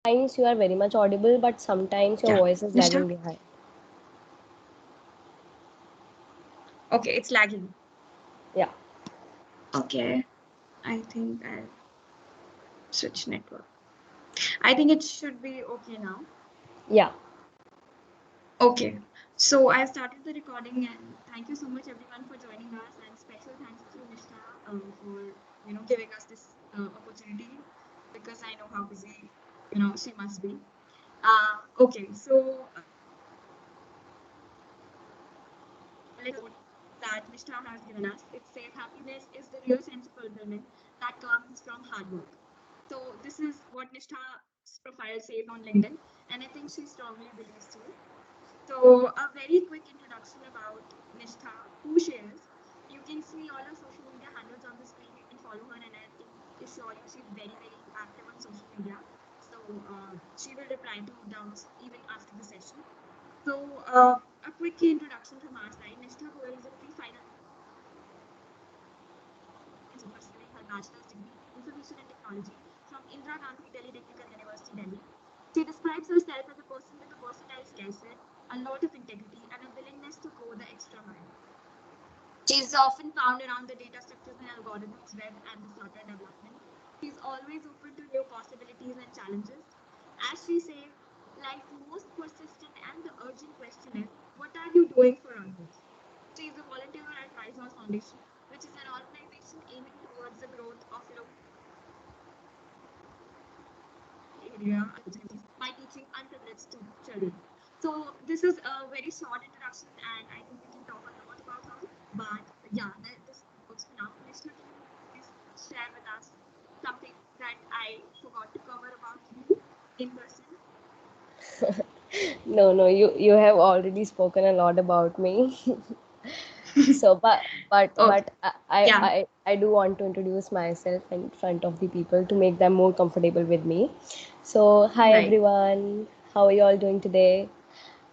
Sometimes you are very much audible, but sometimes your Yeah. voice is Nishtha? lagging behind. Okay, it's lagging. Yeah, Okay. I think I'll switch network. I think it should be okay now. yeah. Okay. So I started the recording and thank you so much everyone for joining us and special thanks to Nishtha for giving us this opportunity because I know how busy she must be. Okay, so let's that Nishtha has given us. It says happiness is the real sense of fulfillment that comes from hard work. So this is what Nishtha's profile says on LinkedIn, and I think she strongly believes too. So a very quick introduction about Nishtha, who she is. You can see all her social media handles on the screen. You can follow her, and I can assure you she's very, very active on social media. So she will reply to doubts even after the session. So a quick introduction from our side. Nishtha Goel is a pre-final pursuing her bachelor's degree in information and technology from Indira Gandhi Delhi Technical University, Delhi. She describes herself as a person with a versatile skill set, a lot of integrity, and a willingness to go the extra mile. She is often found around the data structures and algorithms, web, and the Flutter development. She is always open to new possibilities and challenges. As she says, life's most persistent and the urgent question is, what are you doing for others? She is a volunteer at Rise Foundation, which is an organization aiming towards the growth of local area opportunities by teaching unprivileged children. So this is a very short introduction, and I think we can talk a lot about her. But yeah, this works for now. Nishna, can you please share with us something that I forgot to cover about you in person? No, no, you have already spoken a lot about me. So, Okay. but Yeah. I do want to introduce myself in front of the people to make them more comfortable with me. So, hi Right. everyone, how are you all doing today?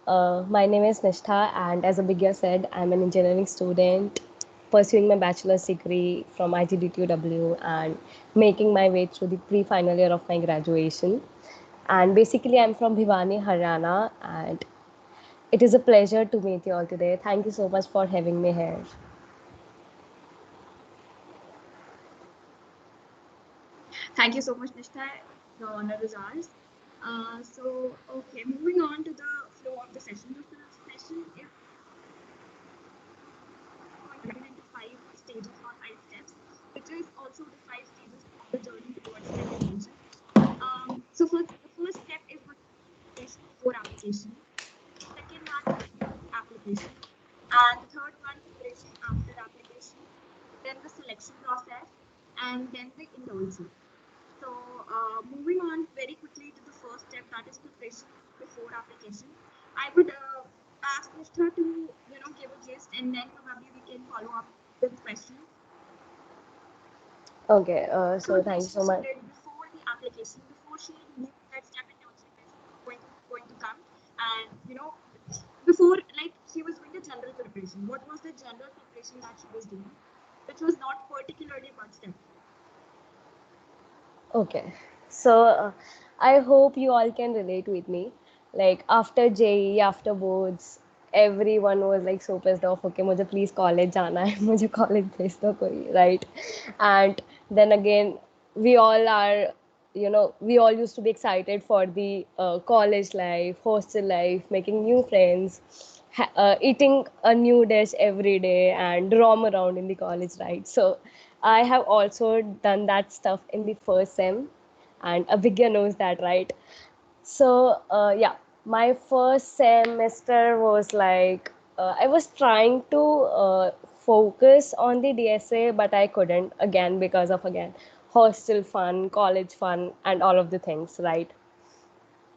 My name is Nishtha, and as Abhigya said, I'm an engineering student pursuing my bachelor's degree from ITDTUW and making my way through the pre-final year of my graduation. And basically, I'm from Bhiwani, Haryana, and it is a pleasure to meet you all today. Thank you so much for having me here. Thank you so much, Nishtha. The honor is ours. Okay, moving on to the flow of the session. The session is divided into 5 stages or 5 steps, which is also the 5 stages of the journey towards STEM invention. So first, the first step is the preparation before application. Second one is application, and the third one preparation after application. Then the selection process, and then the internship. So moving on very quickly to the first step, that is preparation before application. I would ask Nishtha to give a gist, and then probably we can follow up with questions. Okay, So so thank you Nishtha, so she much. did before the application, before she knew that STEM internship is going to come, and before like she was doing the general preparation. What was the general preparation that she was doing, which was not particularly about STEM? Okay, so I hope you all can relate with me. Like after JE, after boards, everyone was like so pissed off. Okay, मुझे please college जाना है, मुझे college भेज दो कोई, right? And then again, we all are, we all used to be excited for the college life, hostel life, making new friends, eating a new dish every day, and roam around in the college, right? So I have also done that stuff in the first sem, and Abhigya knows that, right? So, yeah, my first semester was like I was trying to focus on the DSA, but I couldn't again because of again hostel fun, college fun, and all of the things, right?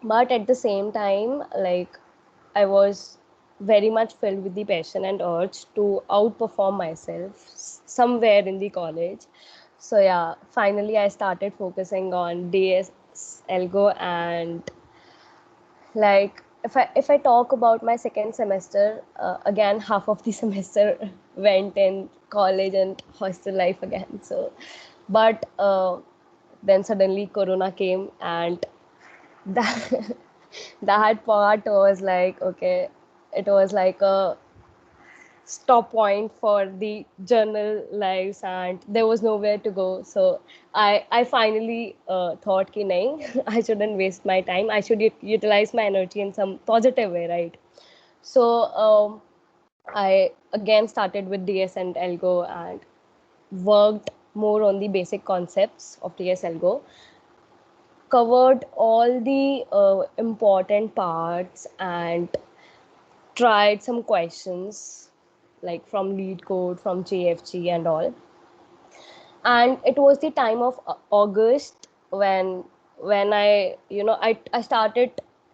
But at the same time, like I was very much filled with the passion and urge to outperform myself somewhere in the college. So yeah, finally I started focusing on DS Elgo, and like if I talk about my second semester, again half of the semester went in college and hostel life again. So, but then suddenly Corona came, and that that part was like, okay, it was like a stop point for the journal lives, and there was nowhere to go. So I finally thought ki nahi, I shouldn't waste my time, I should utilize my energy in some positive way, right? So I again started with DS and Algo and worked more on the basic concepts of DS Algo, covered all the important parts, and tried some questions like from lead code, from JFG and all. And it was the time of August when I started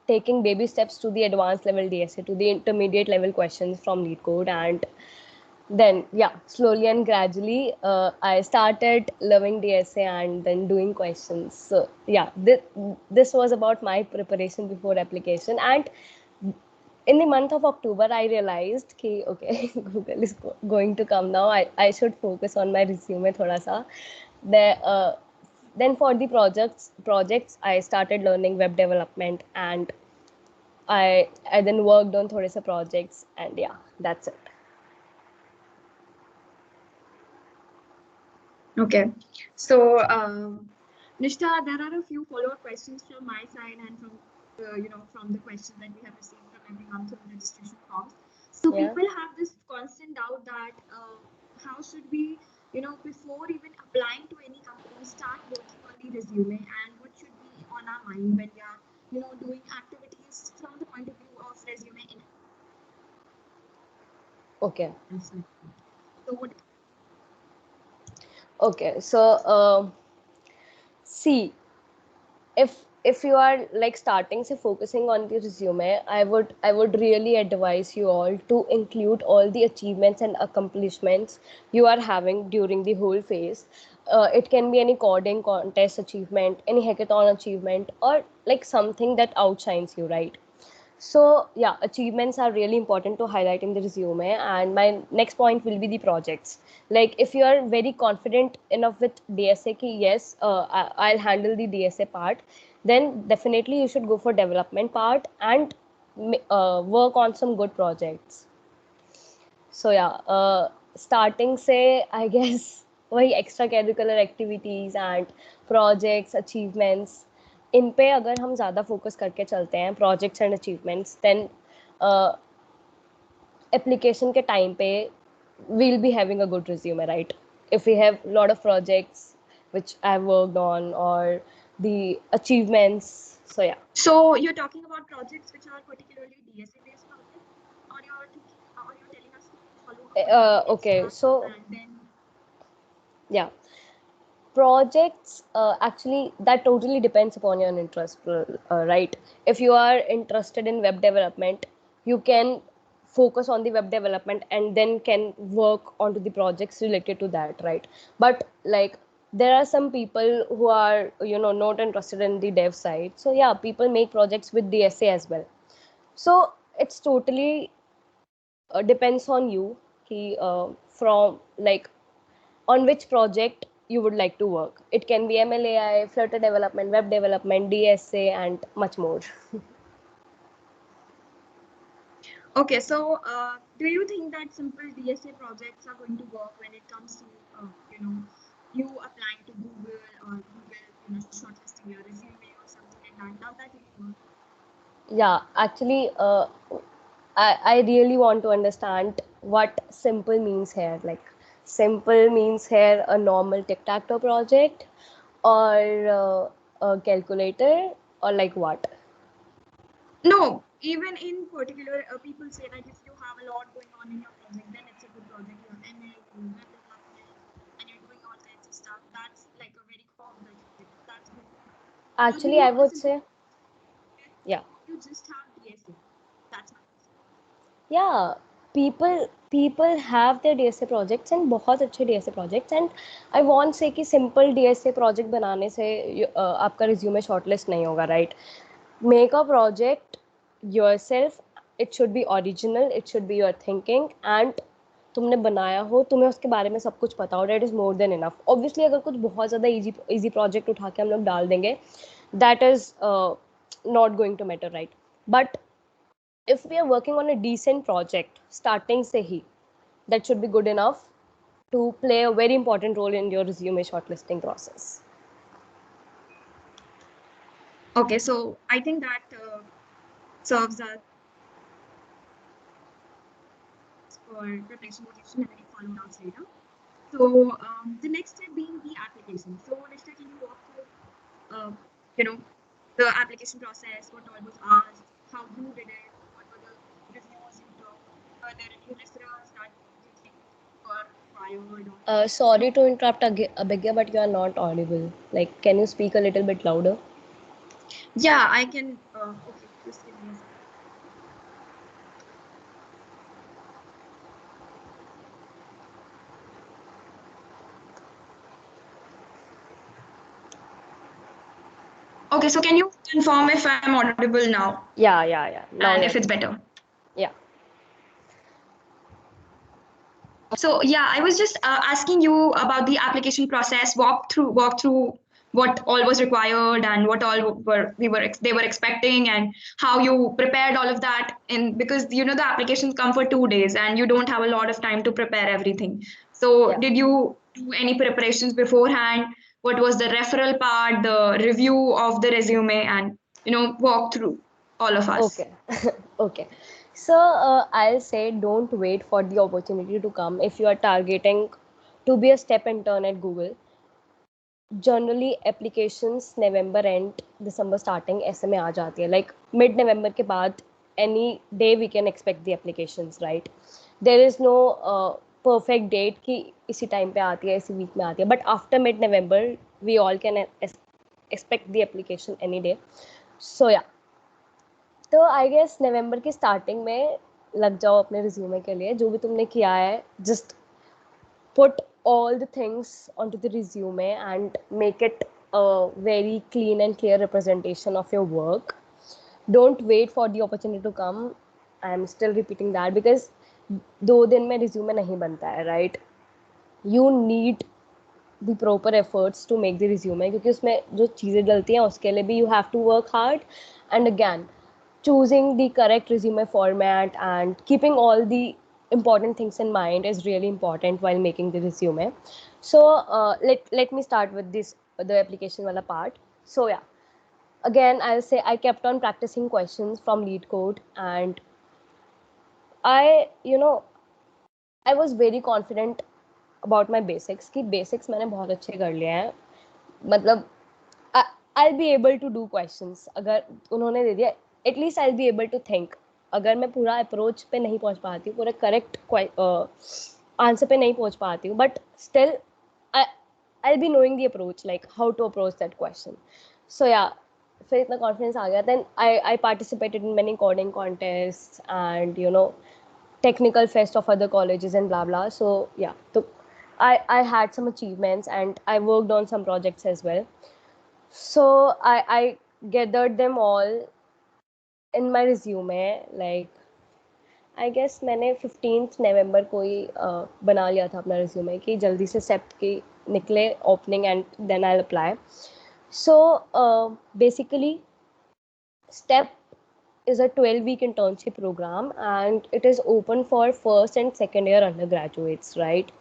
taking baby steps to the advanced level DSA, to the intermediate level questions from lead code. And then yeah, slowly and gradually I started loving DSA and then doing questions. So yeah, this was about my preparation before application. And in the month of October, I realized कि okay, Google is going to come now. I should focus on my resume thoda sa. There, then for the projects, I started learning web development, and I then worked on thode se projects, and yeah, that's it. Okay. So, Nishta, there are a few follow-up questions from my side and from from the questions that we have received from everyone through the registration forms. So Yeah. people have this constant doubt that how should we, before even applying to any company, start working on the resume, and what should be on our mind when we are, doing activities from the point of view of resume in. Okay. So what? Okay. So see, if you are like starting say focusing on the resume, I would really advise you all to include all the achievements and accomplishments you are having during the whole phase. It can be any coding contest achievement, any hackathon achievement, or like something that outshines you, right? So yeah, achievements are really important to highlight in the resume. And my next point will be the projects. Like if you are very confident enough with DSA ki yes, I'll handle the DSA part, then definitely you should go for development part and work on some good projects. So yeah, starting say I guess वही extra curricular activities and projects, achievements, इन पे अगर हम ज़्यादा focus करके चलते हैं projects and achievements, then application के time पे we'll be having a good resume, right? If we have a lot of projects which I've worked on, or the achievements. So yeah. So you're talking about projects which are particularly DSA based projects, or you're thinking, or you're telling us to follow a particular Okay, start so and then. yeah, projects actually that totally depends upon your interest, right? If you are interested in web development, you can focus on the web development and then can work onto the projects related to that, right? But like there are some people who are not interested in the dev side, so yeah, people make projects with the essay as well. So it's totally depends on you ki, from like on which project you would like to work. It can be MLAI, Flutter development, web development, DSA, and much more. Okay, so do you think that simple DSA projects are going to work when it comes to you applying to Google, or Google shortlisting your resume or something like that? Does that really work? Yeah, actually, I really want to understand what simple means here. Like, simple means here a normal tic-tac-toe project, or a calculator, or like what? No, even in particular, people say that if you have a lot going on in your project, then it's a good project. You have ML, you have web development, and you're doing all kinds of stuff. That's like a very common project. That's good. Or do Actually, you I want a would simple say, yeah. you just have DSA? That's my question. Yeah, people have their DSA projects and बहुत अच्छे DSA projects, and I won't say कि simple DSA project बनाने से आपका resume shortlist नहीं होगा, right? Make a project yourself. It should be original, it should be your thinking, and तुमने बनाया हो, तुम्हें उसके बारे में सब कुछ पता हो, that is more than enough. Obviously अगर कुछ बहुत ज़्यादा easy project उठा के हम लोग डाल देंगे, that is not going to matter, right? But if we are working on a decent project starting se hi, that should be good enough to play a very important role in your resume shortlisting process. Okay, so I think that serves us for preparation, motivation, and any follow-ups later. So the next step being the application. So Nishta, can you walk through, you know, the application process, what all was asked, how you did it, what were the reviews you took, were there any referrals that you think were required? Or, Sorry to interrupt, Abhigya, but you are not audible. Like, can you speak a little bit louder? yeah, I can. Okay, just give me a second. Okay, so can you confirm if I'm audible now Yeah. Now and you're if it's good. better? Yeah. So yeah, I was just asking you about the application process, walk through what all was required and what all they were expecting, and how you prepared all of that. In because the applications come for 2 days and you don't have a lot of time to prepare everything. So Yeah. did you do any preparations beforehand? What was the referral part, the review of the resume, and walk through all of us? Okay. Okay. So I'll say don't wait for the opportunity to come. If you are targeting to be a step intern at Google, generally applications November and December starting ऐसे में आ जाती है like mid November के बाद any day we can expect the applications right there is no perfect date कि इसी time पे आती है इसी वीक में आती है but after mid November we all can expect the application any day so या तो आई गेस नवंबर की स्टार्टिंग में लग जाओ अपने रिज्यूमे के लिए जो भी तुमने किया है just put all the things onto the resume and make it a very clean and clear representation of your work. Don't wait for the opportunity to come. I am still repeating that because 2 दिन में resume नहीं बनता है, right? You need the proper efforts to make the resume क्योंकि उसमें जो चीज़ें डलती हैं उसके लिए भी you have to work hard and again choosing the correct resume format and keeping all the important things in mind is really important while making the resume. So let me start with this the application wala part. So yeah, again I'll say I kept on practicing questions from lead code and I I was very confident about my basics कि basics मैंने बहुत अच्छे कर लिए हैं मतलब I'll be able to do questions अगर उन्होंने दे दिया at least I'll be able to think अगर मैं पूरा अप्रोच पे नहीं पहुंच पाती हूँ पूरा करेक्ट आंसर पे नहीं पहुंच पाती हूँ but still I'll be knowing the approach like how to approach that question so yeah फिर इतना कॉन्फिडेंस आ गया then I participated in many coding contests and technical fest of other colleges and blah blah so yeah so I had some achievements and I worked on some projects as well so I gathered them all in my resume like I guess मैंने 15th नवंबर को ही बना लिया था अपना resume कि जल्दी से Sept की निकले opening and then I apply so basically step is a 12-week internship program and it is open for first and second year undergraduates, right?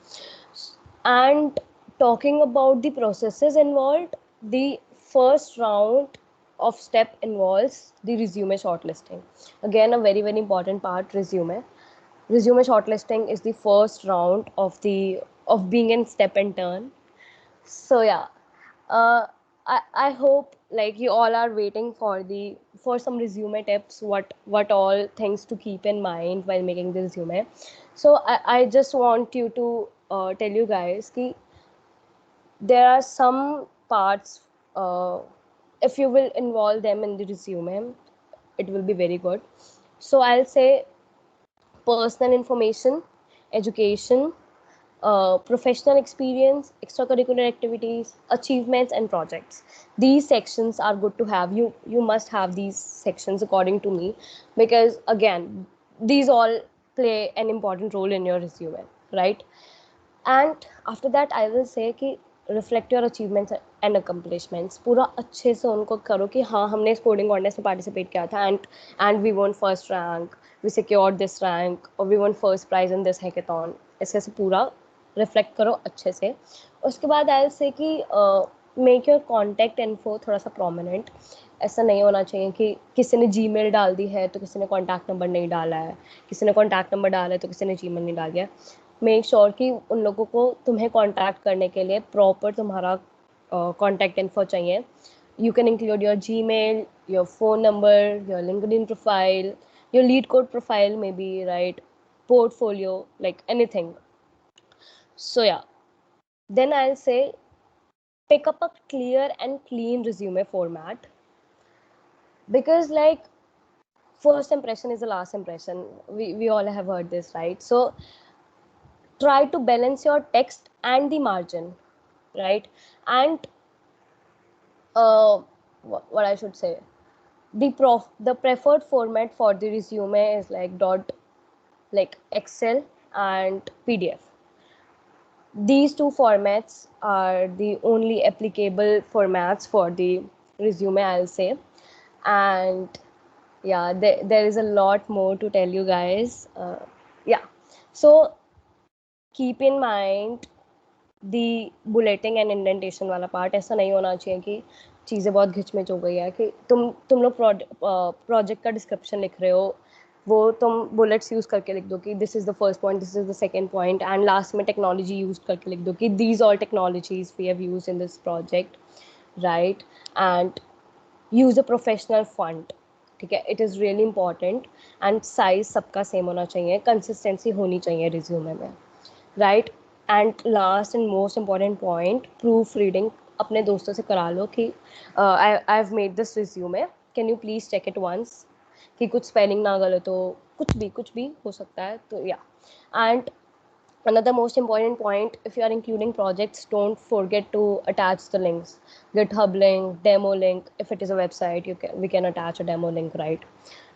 And talking about the processes involved, the first round of step involves the resume shortlisting. Again, a very important part, resume. Resume shortlisting is the first round of being in step and turn. So yeah, uh, I hope like you all are waiting for some resume tips. What all things to keep in mind while making the resume. So I just want you to tell you guys कि there are some parts if you will involve them in the resume, it will be very good. So I'll say personal information, education, professional experience, extracurricular activities, achievements, and projects. These sections are good to have. You must have these sections according to me, because again, these all play an important role in your resume, right? And after that, I will say कि reflect your achievements and accomplishments, पूरा अच्छे से उनको करो कि हाँ हमने इस कोडिंग कॉन्टेस्ट में पार्टिसिपेट किया था and we won first rank, we secured this rank और we won first prize in this hackathon. ऐसे पूरा रिफ्लेक्ट करो अच्छे से। उसके बाद आई से कि मेक योर कॉन्टैक्ट इन्फो थोड़ा सा प्रोमिनेंट। ऐसा नहीं होना चाहिए कि किसी ने जीमेल डाल दी है तो किसी ने कॉन्टैक्ट नंबर नहीं डाला है, किसी ने कॉन्टैक्ट नंबर डाला है तो किसी ने जीमेल नहीं डाल दिया। मेक श्योर कि उन लोगों को तुम्हें कॉन्टैक्ट करने के लिए प्रॉपर तुम्हारा कॉन्टैक्ट इन्फो चाहिए। You can include your Gmail, your phone number, your LinkedIn profile, your lead code profile maybe, right? Portfolio, like anything. So yeah, then I'll say pick up a clear and clean resume format, because like first impression is the last impression. We all have heard this, right? So try to balance your text and the margin, right? And what I should say, the preferred format for the resume is like dot, like Excel and PDF. These two formats are the only applicable formats for the resume, I'll say. And yeah, there is a lot more to tell you guys. Yeah, so keep in mind the bulleting and indentation वाला part. ऐसा नहीं होना चाहिए कि चीज़ें बहुत घिचमिच हो गई है कि तुम लोग प्रोजेक्ट का डिस्क्रिप्शन लिख रहे हो, वो तुम बुलेट्स यूज़ करके लिख दो कि this is the first point, this is the second point, and last में टेक्नोलॉजी यूज़ करके लिख दो कि these all technologies we have use in this project, right? And use a professional font, ठीक है? It is really important. And size सबका same होना चाहिए, कंसिस्टेंसी होनी चाहिए रिज्यूमे में, right? And last and most important point, proof reading अपने दोस्तों से करा लो कि आई have made this resume, can you please check it once, कि कुछ स्पेलिंग ना गलत हो, कुछ भी हो सकता है। तो या, and another most important point, if you are including projects, don't forget to attach the links, GitHub link, demo link. If it is a website, we can attach a demo link, right?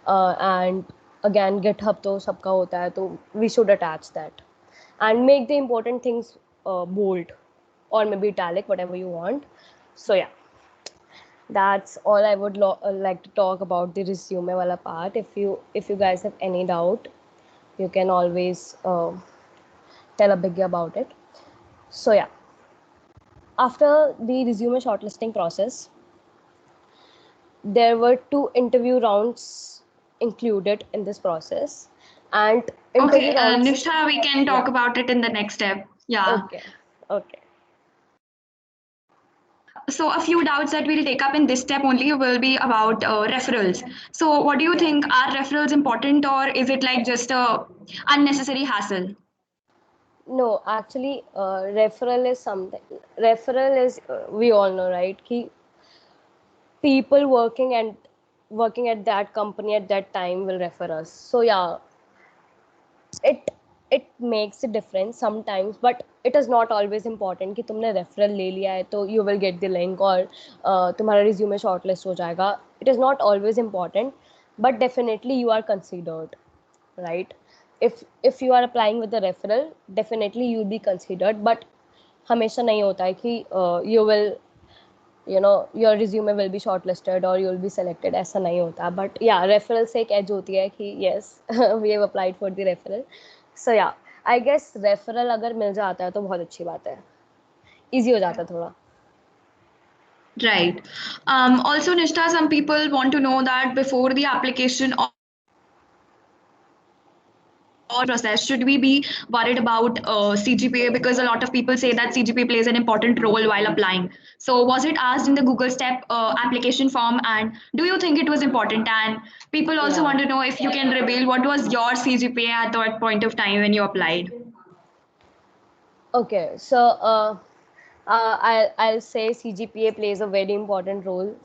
And again, GitHub तो सबका होता है, तो we should attach that and make the important things bold or maybe italic, whatever you want. So yeah, that's all I would like to talk about the resume wala part. If you guys have any doubt, you can always tell a biggie about it. So yeah, after the resume shortlisting process, there were 2 interview rounds included in this process. And interview Okay, rounds, Nishtha, we can talk yeah, about it in the next step. Yeah. okay. So a few doubts that we'll take up in this step only will be about referrals. So what do you Yeah. think? Are referrals important, or is it like just a unnecessary hassle? No, actually, referral is something. Referral is, we all know, right? Ki people working at that company at that time will refer us. So yeah, it it makes a difference sometimes, but it is not always important कि तुमने referral ले लिया है तो you will get the link और तुम्हारा resume shortlist हो जाएगा. It is not always important, but definitely you are considered, right? If you are applying with a referral, definitely you'll be considered, but हमेशा नहीं होता है कि you will, your resume will be shortlisted or you'll be selected, ऐसा नहीं होता. But yeah, referral से एक edge होती है कि yes we have applied for the referral. So yeah, I guess referral अगर मिल जाता है तो बहुत अच्छी बात है, easy हो जाता है थोड़ा. Right. Also, Nishtha, some people want to know that before the application or process, should we be worried about CGPA? Because a lot of people say that CGPA plays an important role while applying. So was it asked in the Google Step application form, and do you think it was important? And people also Yeah. want to know if you can reveal what was your CGPA at that point of time when you applied. Okay, so I'll say CGPA plays a very important role.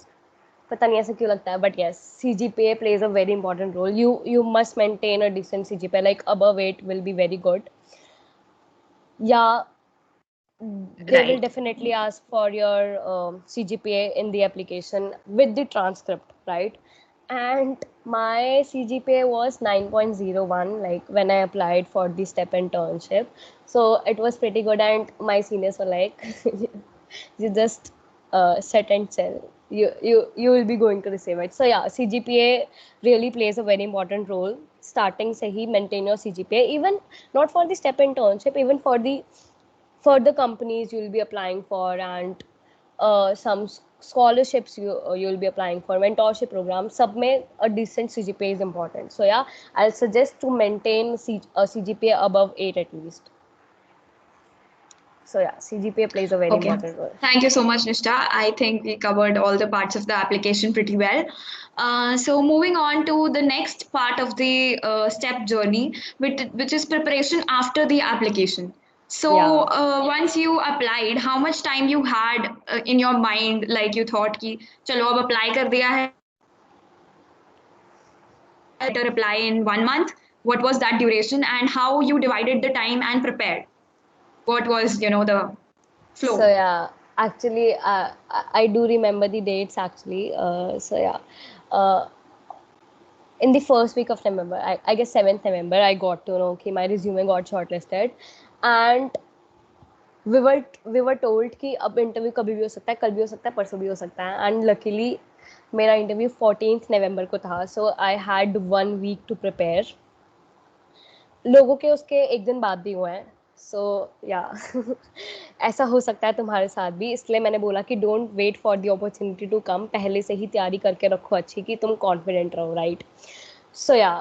पता नहीं ऐसा क्यों लगता है, but yes, CGPA plays a very important role. You must maintain a decent CGPA, like above 8 will be very good. Yeah, they will Right. definitely ask for your CGPA in the application with the transcript, right? And my CGPA was 9.01, like when I applied for the STEP internship. So it was pretty good, and my seniors were like, You just sit and chill. You will be going to receive it. So yeah, CGPA really plays a very important role. Starting से ही maintain your CGPA, even not for the step internship, even for the companies you will be applying for, and some scholarships you'll be applying for, mentorship programs, सब में a decent CGPA is important. So yeah, I'll suggest to maintain a CGPA above 8 at least. So yeah, CGPA plays a very Okay. important role. Thank you so much, Nishta. I think we covered all the parts of the application pretty well. So moving on to the next part of the step journey, which is preparation after the application. So Yeah. once you applied, how much time you had in your mind, like you thought कि चलो अब apply कर दिया है, better apply in 1 month. What was that duration, and how you divided the time and prepared? What was the flow? So yeah, actually, I do remember the dates actually. So yeah, uh, in the first week of November, I guess 7th November, I got to know कि my resume got shortlisted, and we were told कि अब interview कभी भी हो सकता है, कल भी हो सकता है, परसों भी हो सकता है, एंड लकीली मेरा इंटरव्यू 14th नवंबर को था. So I had 1 week to prepare. लोगों के उसके एक दिन बाद भी हुए हैं. सो या ऐसा हो सकता है तुम्हारे साथ भी, इसलिए मैंने बोला कि don't wait for the opportunity to come, पहले से ही तैयारी करके रखो अच्छी कि तुम कॉन्फिडेंट रहो, राइट. सो या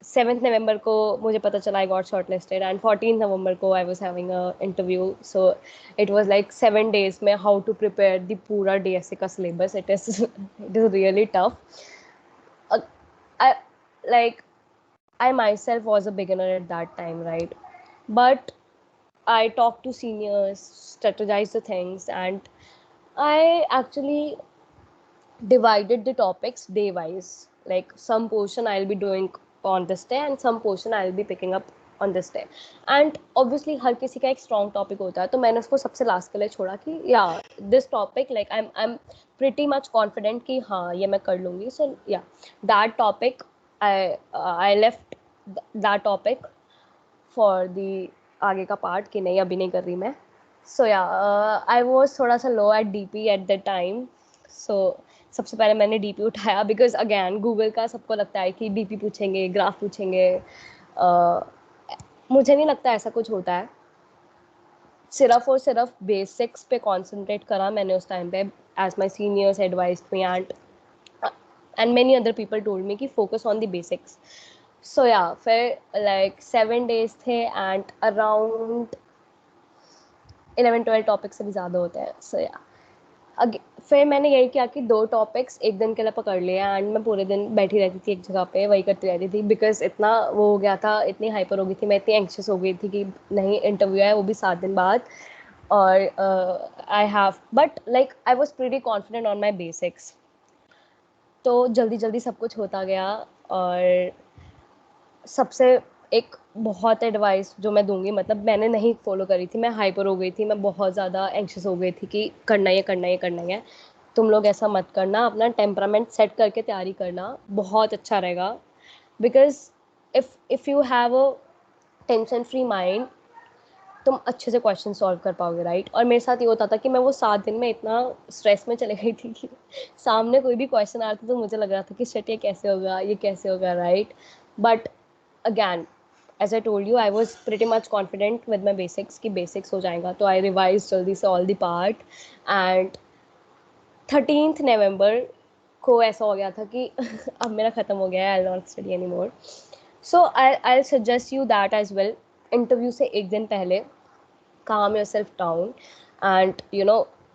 7th नवंबर को मुझे पता चला I got short listed, and 14th नवंबर को I was having a interview. So it was like 7 days में हाउ टू प्रिपेयर द पूरा DSA का syllabus. It is really tough. I like I myself was a beginner at that time, right? But I talked to seniors, strategized the things, and I actually divided the topics day wise. Like some portion I'll be doing on this day and some portion I'll be picking up on this day. And obviously हर किसी का एक strong topic होता है, तो मैंने उसको सबसे last के लिए छोड़ा कि yeah, this topic like I'm pretty much confident कि हाँ ये मैं कर लूँगी. So yeah, that topic I left that topic for the आगे का part कि नहीं अभी नहीं कर रही मैं. So yeah, I was थोड़ा सा low at DP at that time. So सबसे पहले मैंने DP उठाया because again Google का सबको लगता है कि DP पूछेंगे, ग्राफ पूछेंगे. मुझे नहीं लगता ऐसा कुछ होता है. सिर्फ और सिर्फ बेसिक्स पे कॉन्सेंट्रेट करा मैंने उस टाइम पे, as my seniors advised me, and many other people told me कि focus on the basics. So yeah, फिर like 7 days थे and around 11-12 टॉपिक से भी ज़्यादा होते हैं. सो या फिर मैंने यही किया कि 2 टॉपिक्स एक दिन के लिए पकड़ लिया, एंड मैं पूरे दिन बैठी रहती थी एक जगह पे, वही करती रहती थी. बिकॉज इतना वो हो गया था, इतनी हाइपर हो गई थी मैं, इतनी एंक्शियस हो गई थी कि नहीं इंटरव्यू है वो भी 7 दिन बाद. और I have but like I was pretty confident on my basics. तो जल्दी जल्दी सब कुछ होता गया. और सबसे एक बहुत एडवाइस जो मैं दूंगी, मतलब मैंने नहीं फॉलो करी थी, मैं हाइपर हो गई थी, मैं बहुत ज़्यादा एंक्शियस हो गई थी कि करना ही है, करना ही है, करना ही है. तुम लोग ऐसा मत करना, अपना टेम्परामेंट सेट करके तैयारी करना, बहुत अच्छा रहेगा. Because if you have a tension free mind, तुम अच्छे से क्वेश्चन सॉल्व कर पाओगे, राइट. और मेरे साथ ये होता था कि मैं वो 7 दिन में इतना स्ट्रेस में चले गई थी कि सामने कोई भी क्वेश्चन आता तो मुझे लग रहा था कि शिट ये कैसे होगा, ये कैसे होगा, right. But again, as I told you, I was pretty much confident with my basics कि basics हो जाएगा. तो I revised जल्दी से all the part, and 13th November को ऐसा हो गया था कि अब मेरा ख़त्म हो गया है, I'll not study anymore. So I'll suggest you that as well. Interview से एक दिन पहले calm yourself down and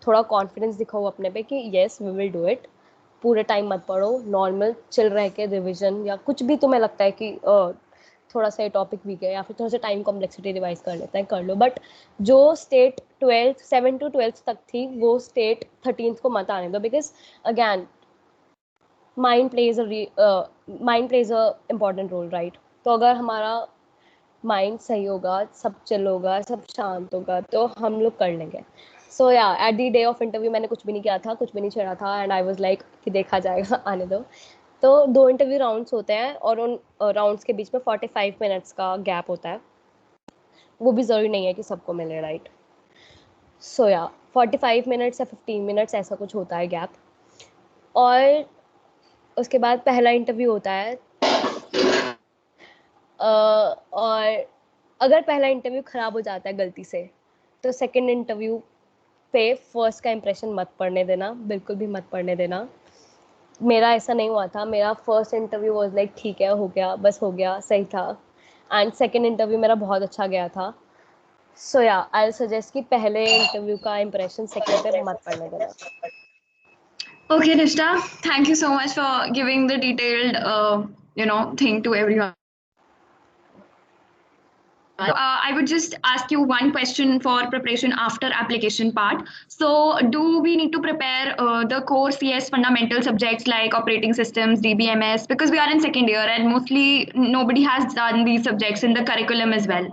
थोड़ा कॉन्फिडेंस दिखाओ अपने पे कि yes we will do it. पूरे टाइम मत पढ़ो, नॉर्मल चिल रह के रिविजन या कुछ भी तुम्हें लगता है कि थोड़ा सा ये टॉपिक वीक है या फिर थोड़ा सा टाइम कॉम्प्लेक्सिटी रिवाइज कर लेते हैं, कर लो. बट जो स्टेट 7 to 12 तक थी वो स्टेट 13th को मत आने दो. Because again mind plays a important role, right. तो अगर हमारा माइंड सही होगा, सब चिल होगा, सब शांत होगा, तो हम लोग कर लेंगे. सो या at the day of interview मैंने कुछ भी नहीं किया था, कुछ भी नहीं छेड़ा था, एंड आई वाज लाइक कि देखा जाएगा आने दो. तो 2 इंटरव्यू राउंड्स होते हैं और उन राउंड्स के बीच में 45 मिनट्स का गैप होता है. वो भी ज़रूरी नहीं है कि सबको मिले, राइट. सो या 45 मिनट्स या 15 मिनट्स ऐसा कुछ होता है गैप। और उसके बाद पहला इंटरव्यू होता है। और अगर पहला इंटरव्यू ख़राब हो जाता है गलती से, तो सेकंड इंटरव्यू पे फर्स्ट का इंप्रेशन मत पड़ने देना, बिल्कुल भी मत पड़ने देना। मेरा ऐसा नहीं हुआ था, मेरा फर्स्ट इंटरव्यू वाज लाइक ठीक है, हो गया, बस हो गया, सही था। एंड सेकंड इंटरव्यू मेरा बहुत अच्छा गया था। सो या आई सजेस्ट कि पहले इंटरव्यू का इंप्रेशन सेकंड पे मत पड़ने देना। Okay, Nishta, thank you so much for giving the detailed, thing to everyone. I would just ask you one question for preparation after application part. So, do we need to prepare the core CS fundamental subjects like operating systems, DBMS? Because we are in second year and mostly nobody has done these subjects in the curriculum as well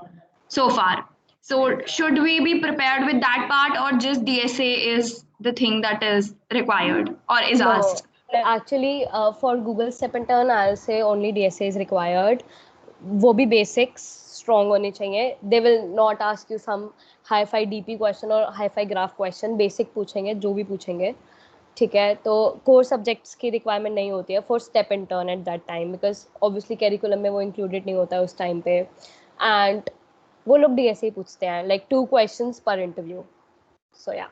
so far. So, should we be prepared with that part, or just DSA is the thing that is required or is No, asked? actually, for Google Step and Turn, I'll say only DSA is required. वो भी basics strong होने चाहिए. They will not ask you some hi-fi DP question और hi-fi graph question. Basic पूछेंगे, जो भी पूछेंगे. ठीक है, तो कोर सब्जेक्ट्स की रिक्वायरमेंट नहीं होती है for step and turn at that time, because obviously curriculum में वो इंक्लूडेड नहीं होता है उस टाइम पे। एंड वो लोग डीएसए ही पूछते हैं, लाइक 2 क्वेश्चंस पर इंटरव्यू। सो या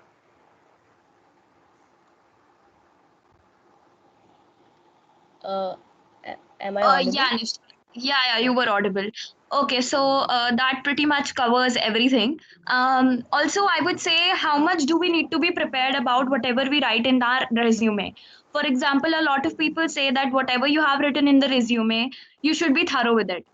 am I audible? Yeah, yeah, you were audible. Okay, so that pretty much covers everything. Also, I would say, how much do we need to be prepared about whatever we write in our resume? For example, a lot of people say that whatever you have written in the resume, you should be thorough with it.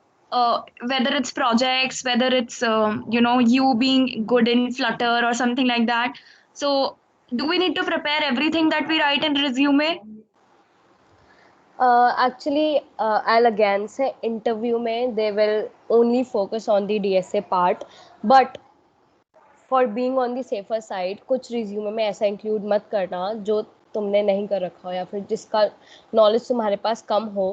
Whether it's projects, whether it's you being good in Flutter or something like that. So, do we need to prepare everything that we write in resume? Actually, I'll again say interview में they will only focus on the DSA part, but for being on the safer side कुछ resume में ऐसा include मत करना जो तुमने नहीं कर रखा हो या फिर जिसका नॉलेज तुम्हारे पास कम हो।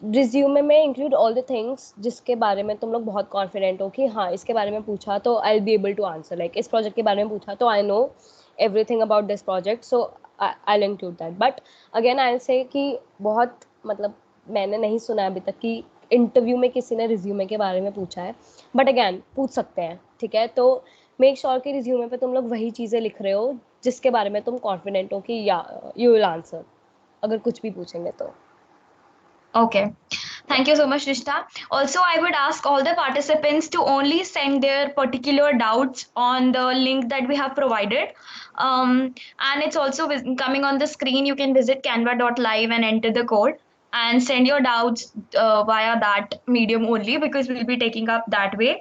रिज्यूमे में इंक्लूड ऑल द थिंग्स जिसके बारे में तुम लोग बहुत कॉन्फिडेंट हो कि हाँ इसके बारे में पूछा तो I will be able to answer, like इस प्रोजेक्ट के बारे में पूछा तो I know everything about this project, so I will include that. But again I will say कि बहुत मतलब मैंने नहीं सुना अभी तक कि इंटरव्यू में किसी ने रिज्यूमे के बारे में पूछा है, बट अगैन पूछ सकते हैं। ठीक है, तो मेक श्योर कि रिज्यूमे पे तुम लोग वही चीज़ें लिख रहे हो जिसके बारे में तुम कॉन्फिडेंट हो कि या यू विल आंसर, अगर कुछ भी पूछेंगे तो। Okay. Thank you so much, Rishta. Also, I would ask all the participants to only send their particular doubts on the link that we have provided. And it's also coming on the screen. You can visit canva.live and enter the code and send your doubts via that medium only, because we'll be taking up that way.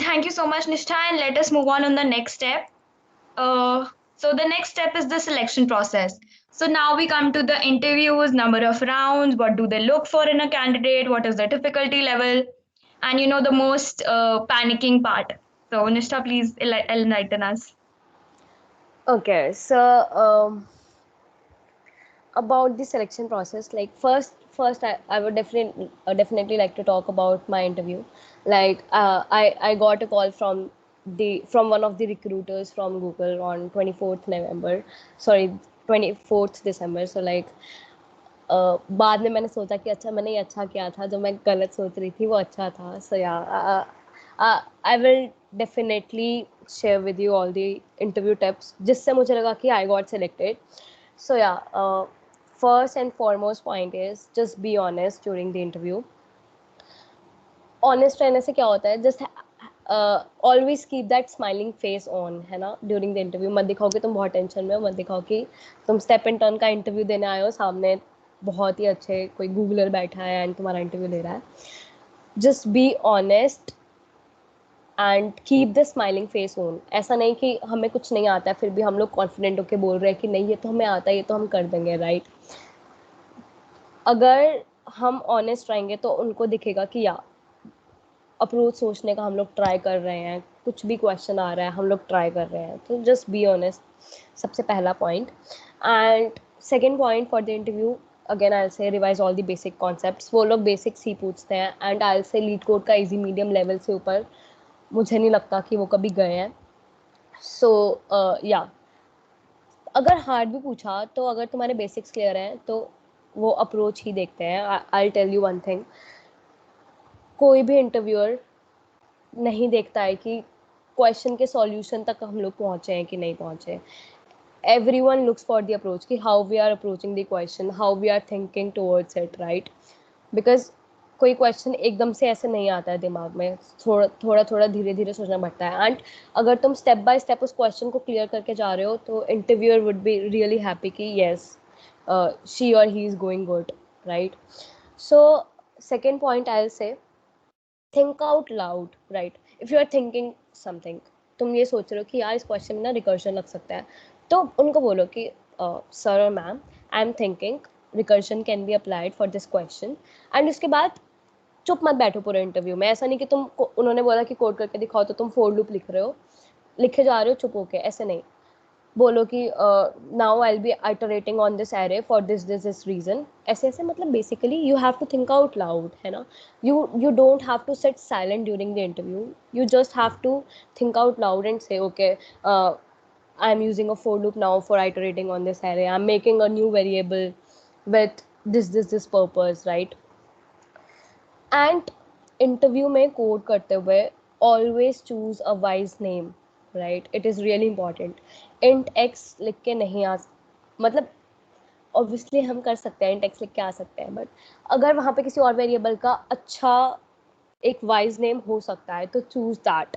Thank you so much, Nishtha, and let us move on the next step. So the next step is the selection process. So now we come to the interviews, number of rounds, what do they look for in a candidate, what is the difficulty level, and the most panicking part. So Nishtha, please enlighten us. Okay, so about the selection process, like first I would definitely like to talk about my interview. Like I got a call from one of the recruiters from Google on 24th November, sorry 24th December. So like बाद में मैंने सोचा कि अच्छा मैंने ये अच्छा किया था, जो मैं गलत सोच रही थी वो अच्छा था। सो या I will definitely share with you all the interview tips जिससे मुझे लगा कि आई गॉट सिलेक्टेड। सो या first and foremost point is just be honest during the interview. Honest रहने से क्या होता है, just always keep that smiling face on, है ना, ड्यूरिंग द इंटरव्यू। मत दिखाओ कि तुम बहुत टेंशन में हो, मत दिखाओ कि तुम स्टेप एंड टर्न का इंटरव्यू देने आए हो, सामने बहुत ही अच्छे कोई गूगलर बैठा है एंड तुम्हारा इंटरव्यू ले रहा है। Just be honest and keep the smiling face on. ऐसा नहीं कि हमें कुछ नहीं आता है फिर भी हम लोग कॉन्फिडेंट होकर बोल रहे हैं कि नहीं ये तो हमें आता है, ये तो हम कर देंगे, राइट। अगर हम ऑनेस्ट रहेंगे तो उनको दिखेगा कि या अप्रोच सोचने का हम लोग ट्राई कर रहे हैं, कुछ भी क्वेश्चन आ रहा है हम लोग ट्राई कर रहे हैं। तो जस्ट बी ऑनेस्ट, सबसे पहला point. And second point for the interview, again I say revise all the basic concepts. वो लोग बेसिक्स ही पूछते हैं and I say LeetCode का इजी मीडियम लेवल से ऊपर मुझे नहीं लगता कि वो कभी गए हैं। सो या अगर हार्ड भी पूछा तो अगर तुम्हारे बेसिक्स क्लियर हैं तो वो अप्रोच ही देखते हैं. I tell you one thing, कोई भी इंटरव्यूअर नहीं देखता है कि क्वेश्चन के सॉल्यूशन तक हम लोग पहुंचे हैं कि नहीं पहुंचे. Everyone looks for the approach कि how we are approaching the question, how we are thinking towards it, right? Because कोई क्वेश्चन एकदम से ऐसे नहीं आता है दिमाग में, थोड़ा थोड़ा थोड़ा धीरे धीरे सोचना पड़ता है. एंड अगर तुम स्टेप बाय स्टेप उस क्वेश्चन को क्लियर करके जा रहे हो तो interviewer would be really happy कि येस शी और he is going good, right? So second point I will say, think out loud, right? If you are thinking something, तुम ये सोच रहे हो कि यार इस क्वेश्चन में ना रिकर्शन लग सकता है, तो उनको बोलो कि सर और ma'am, I am thinking recursion can be applied for this question. And उसके बाद चुप मत बैठो पूरे इंटरव्यू में. ऐसा नहीं कि तुम उन्होंने बोला कि कोड करके दिखाओ तो तुम फोर लूप लिख रहे हो, लिखे जा रहे हो चुप होके. ऐसे नहीं, बोलो कि now I will be iterating on this array for this reason. ऐसे ऐसे मतलब basically you have to think out loud, है ना? You don't have to sit silent during the interview. You just have to think out loud and say, okay, I'm using a for loop now for iterating on this array. I'm making a new variable with this purpose, right? And interview में code करते हुए always choose a wise name, right? It is really important. int x लिख के नहीं मतलब obviously हम कर सकते हैं int x लिख के आ सकते हैं, बट अगर वहाँ पे किसी और वेरिएबल का अच्छा एक वाइज नेम हो सकता है तो choose that.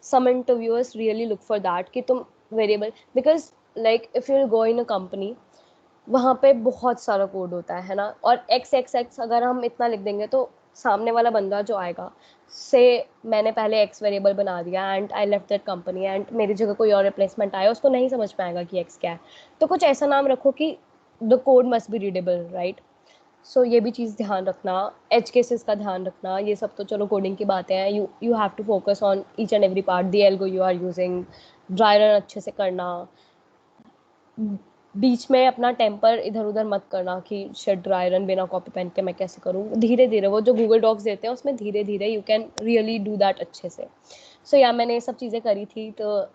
Some interviewers really look for that कि तुम variable, because like if you go in a company, वहाँ पे बहुत सारा कोड होता है ना? और एक्स एक्स एक्स अगर हम इतना लिख देंगे तो सामने वाला बंदा जो आएगा से, मैंने पहले एक्स वेरिएबल बना दिया and I left that company and मेरी जगह कोई और रिप्लेसमेंट आया, उसको नहीं समझ पाएगा कि एक्स क्या है. तो कुछ ऐसा नाम रखो कि the code must be readable, right? So ये भी चीज़ ध्यान रखना, एज केसेस का ध्यान रखना. ये सब तो चलो कोडिंग की बातें हैं. You have to focus on each and every part. The algo you are using, dry run अच्छे से करना, बीच में अपना टेम्पर इधर उधर मत करना कि शिट ड्राई रन बिना कॉपी पेन के मैं कैसे करूँ. धीरे धीरे वो जो गूगल डॉक्स देते हैं उसमें धीरे धीरे you can really do that अच्छे से. सो या मैंने ये सब चीज़ें करी थी तो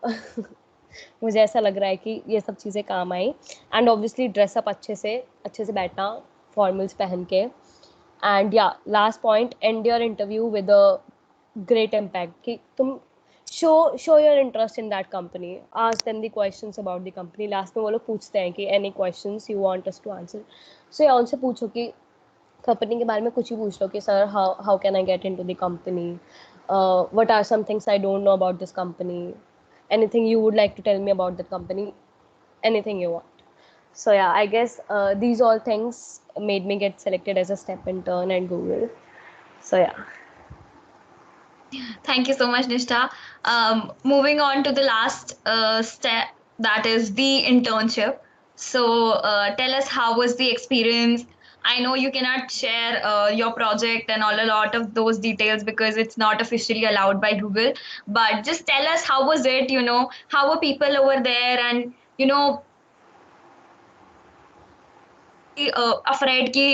मुझे ऐसा लग रहा है कि ये सब चीज़ें काम आई. एंड ऑब्वियसली ड्रेसअप अच्छे से बैठना, फॉर्मल्स पहन के. एंड या last point, and your interview with a great impact कि तुम show your interest in that company. Ask them the questions about the company. Last में वो लोग पूछते हैं कि any questions you want us to answer. So या उनसे पूछो कि कंपनी के बारे में कुछ ही पूछ लो कि sir how can I get into the company, what are some things I don't know about this company, anything you would like to tell me about the company, anything you want. So yeah, I guess these all things made me get selected as a step intern at Google. So yeah. Thank you so much, Nishtha. Moving on to the last step, that is the internship. So, tell us, how was the experience? I know you cannot share your project and all a lot of those details because it's not officially allowed by Google. But just tell us, how was it? You know, how were people over there? And you know, afraid कि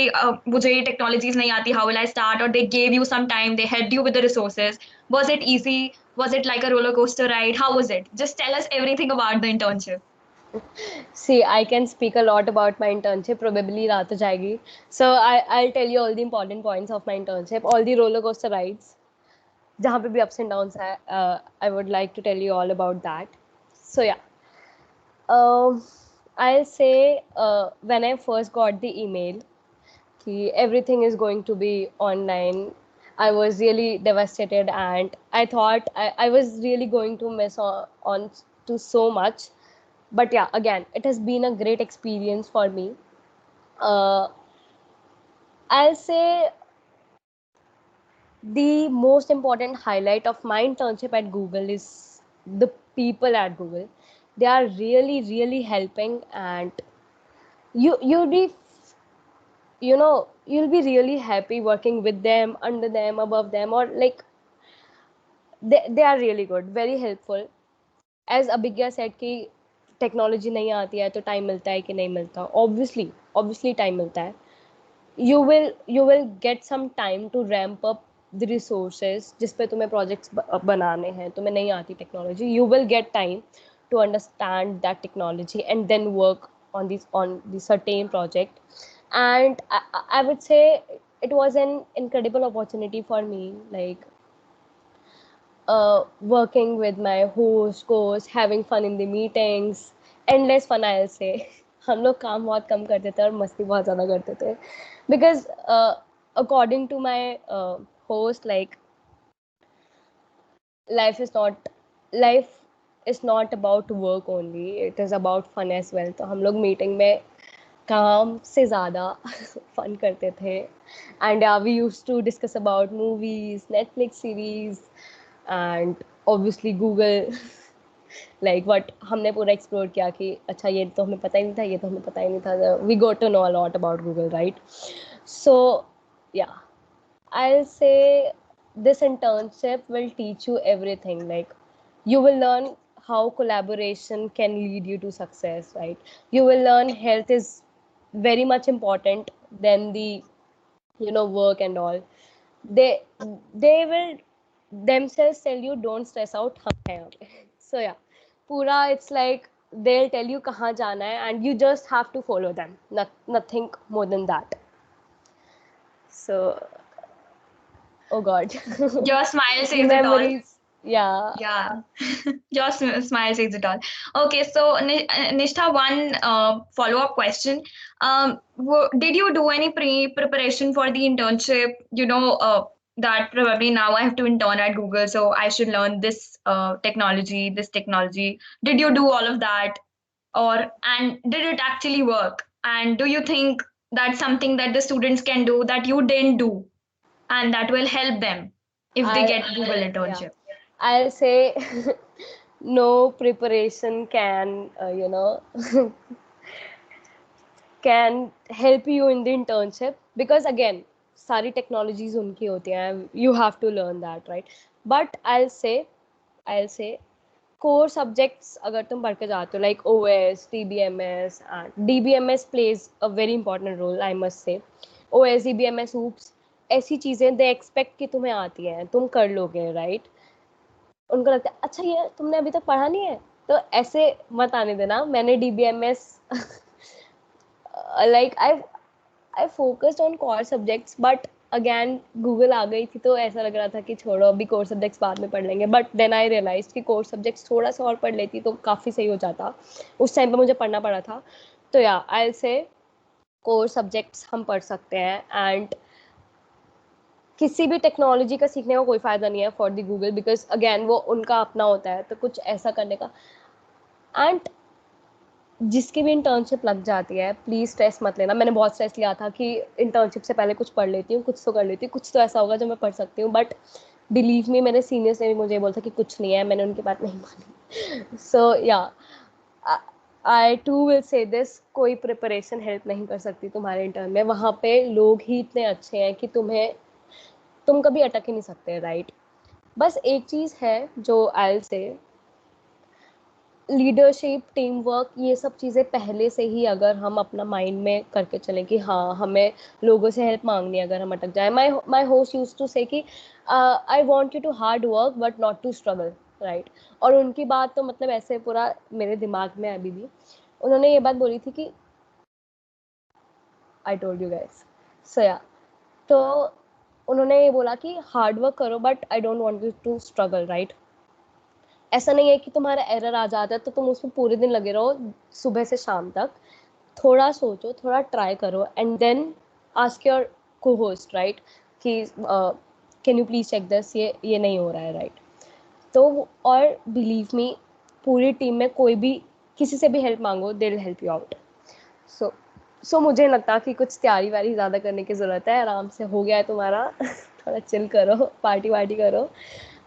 मुझे ये technologies नहीं आती, how will I start? Or they gave you some time, they helped you with the resources. Was it easy? Was it like a roller coaster ride? How was it? Just tell us everything about the internship. See, I can speak a lot about my internship. Probably रात हो जाएगी. So I'll tell you all the important points of my internship, all the roller coaster rides. जहाँ पे भी ups and downs है, I would like to tell you all about that. So yeah, I'll say when I first got the email कि everything is going to be online, I was really devastated and I thought I was really going to miss on to so much. But yeah, again, it has been a great experience for me. uh, I'll say the most important highlight of my internship at Google is the people at Google. They are really helping, and you'll be, you'll be really happy working with them, under them, above them, or like they are really good, very helpful. As Abhigya said कि technology नहीं आती है तो time मिलता है कि नहीं मिलता. ऑब्वियसली टाइम मिलता है. you will get some time to ramp up the resources जिस पे तुम्हें प्रोजेक्ट्स बनाने हैं. तुम्हें नहीं आती technology, you will get time to understand that technology and then work on the certain project. And I would say it was an incredible opportunity for me, like working with my host, coach, having fun in the meetings, endless fun I'll say. हम लोग काम बहुत कम करते थे और मस्ती बहुत ज़्यादा करते थे, because according to my host, like life is not life is not about work only, it is about fun as well. तो हम लोग मीटिंग में काम से ज़्यादा फन करते थे. And we used to discuss about movies, Netflix series, and obviously Google. Like what हमने पूरा एक्सप्लोर किया कि अच्छा ये तो हमें पता ही नहीं था, ये तो हमें पता ही नहीं था. We got to know a lot about Google, right? So yeah, I'll say this internship will teach you everything. Like you will learn how collaboration can lead you to success, right? You will learn health is very much important than the work and all. They will themselves tell you don't stress out, हम हैं यहाँ पे. So yeah, पूरा it's like they'll tell you कहाँ जाना है and you just have to follow them. Nothing more than that. So oh god. Your smile The says it all. memories, yeah. Yeah, your smile says it all. Okay, so Nishtha, one follow-up question. Did you do any preparation for the internship? That probably now I have to intern at Google, so I should learn this technology, this technology. Did you do all of that, and did it actually work? And do you think that's something that the students can do that you didn't do, and that will help them if they get Google internship? I'll say no preparation can can help you in the internship, because again सारी technologies उनकी होती हैं, you have to learn that, right? But I'll say core subjects अगर तुम पढ़ के जाते हो, like OS, DBMS, and DBMS plays a very important role, I must say. OS, DBMS, OOPS, ऐसी चीज़ें they expect कि तुम्हें आती हैं, तुम कर लोगे, right? उनको लगता है अच्छा ये तुमने अभी तक पढ़ा नहीं है, तो ऐसे मत आने देना. मैंने DBMS like I focused on core subjects, but again Google आ गई थी तो ऐसा लग रहा था कि छोड़ो अभी core subjects बाद में पढ़ लेंगे. But then I realized कि core subjects थोड़ा सा और पढ़ लेती तो काफ़ी सही हो जाता. उस टाइम पे मुझे पढ़ना पड़ा था. तो yeah, I'll say core subjects हम पढ़ सकते हैं. And किसी भी टेक्नोलॉजी का सीखने का कोई फ़ायदा नहीं है for the Google, because again वो उनका अपना होता है, तो कुछ ऐसा करने का. एंड जिसकी भी इंटर्नशिप लग जाती है प्लीज़ स्ट्रेस मत लेना. मैंने बहुत स्ट्रेस लिया था कि इंटर्नशिप से पहले कुछ पढ़ लेती हूँ, कुछ तो कर लेती हूँ, कुछ तो ऐसा होगा जो मैं पढ़ सकती हूँ. बट बिलीव मी, मेरे सीनियर्स ने भी मुझे बोला था कि कुछ नहीं है, मैंने उनकी बात नहीं मानी. सो या आई टू विल से दिस, कोई प्रिपरेशन हेल्प नहीं कर सकती तुम्हारे इंटर्न में. वहाँ पे लोग ही इतने अच्छे हैं कि तुम कभी अटक ही नहीं सकते, राइट? बस एक चीज़ है जो आई से, लीडरशिप, टीम वर्क, ये सब चीज़ें पहले से ही अगर हम अपना माइंड में करके चलें कि हाँ हमें लोगों से हेल्प मांगनी है अगर हम अटक जाए. माई होस्ट यूज टू से कि I want you to hard work but not to struggle, right? और उनकी बात तो मतलब ऐसे पूरा मेरे दिमाग में अभी भी. उन्होंने ये बात बोली थी कि I told you guys. So या, तो उन्होंने ये बोला कि हार्ड वर्क करो but I don't want you to struggle, right? ऐसा नहीं है कि तुम्हारा एरर आ जाता है तो तुम उसमें पूरे दिन लगे रहो सुबह से शाम तक. थोड़ा सोचो, थोड़ा ट्राई करो and then ask your co host, right, कि can you please check this, ये नहीं हो रहा है, राइट? तो और बिलीव मी, पूरी टीम में कोई भी किसी से भी हेल्प मांगो, they will help you out. So मुझे लगता कि कुछ तैयारी वारी ज़्यादा करने की ज़रूरत है. आराम से हो गया है तुम्हारा. थोड़ा चिल करो, पार्टी वार्टी करो.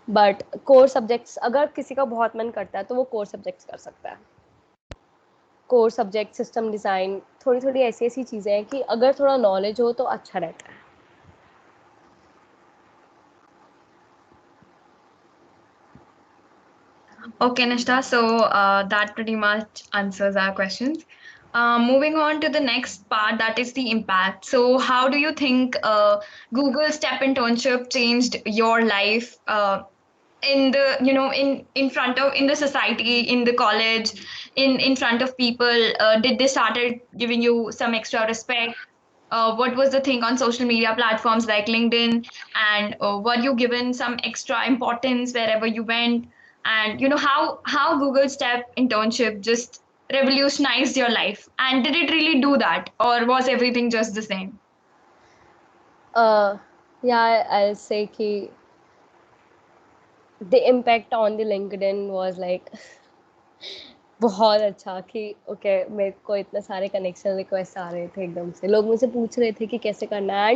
बट कोर सब्जेक्ट्स अगर किसी का बहुत मन करता है तो वो कोर सब्जेक्ट्स कर सकता है. कोर सब्जेक्ट, सिस्टम डिज़ाइन, थोड़ी थोड़ी ऐसी ऐसी चीज़ें हैं कि अगर थोड़ा नॉलेज हो तो अच्छा रहता है. Okay, Nishta, so that pretty much answers our questions. Moving on to the next part, that is the impact. So, how do you think Google Step Internship changed your life? in the, you know, in front of, in the society, in the college, in front of people? Did they started giving you some extra respect? What was the thing on social media platforms like LinkedIn? And were you given some extra importance wherever you went? And you know, how Google Step internship just revolutionized your life? And did it really do that, or was everything just the same? Uh, yeah, I'll say कि the impact on the LinkedIn was like बहुत अच्छा कि okay मेरे को इतने सारे connection request आ रहे थे एकदम से, लोग मुझसे पूछ रहे थे कि कैसे करना है।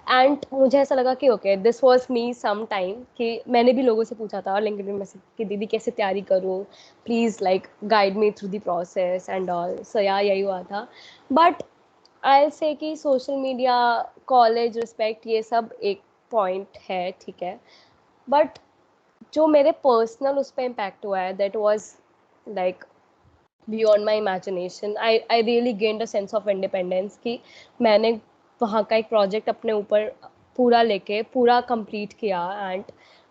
एंड मुझे ऐसा लगा कि okay this was me some time कि मैंने भी लोगों से पूछा था लिंक्डइन में से कि दीदी कैसे तैयारी करूँ, please like guide me through the process and all. So या यही हुआ था। बट आई से कि सोशल मीडिया, कॉलेज, रिस्पेक्ट, ये सब एक पॉइंट है, ठीक है। बट जो मेरे पर्सनल उस पर इम्पैक्ट हुआ है that was like beyond my imagination. I really gained a sense of independence कि मैंने वहाँ का एक प्रोजेक्ट अपने ऊपर पूरा लेके पूरा कंप्लीट किया एंड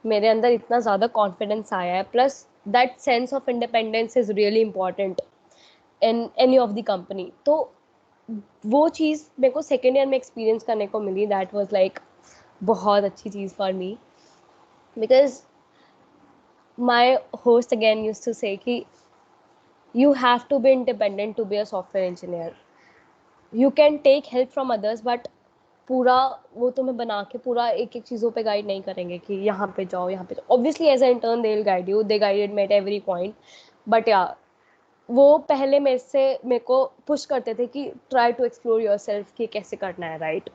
मेरे अंदर इतना ज़्यादा कॉन्फिडेंस आया है। Plus that sense of independence is really important in any of the company. तो वो चीज़ मेरे को सेकेंड ईयर में एक्सपीरियंस करने को मिली। दैट वाज लाइक बहुत अच्छी चीज़ for me because my host again used to say कि you have to be independent to be a software engineer. You can take help from others but पूरा वो तुम्हें बना के पूरा एक एक चीज़ों पे गाइड नहीं करेंगे कि यहाँ पे जाओ यहाँ पे जाओ। Obviously as a intern they will guide you, they guided me at every point. But ya वो पहले मेरे को पुश करते थे कि try to explore yourself कि कैसे करना है, राइट।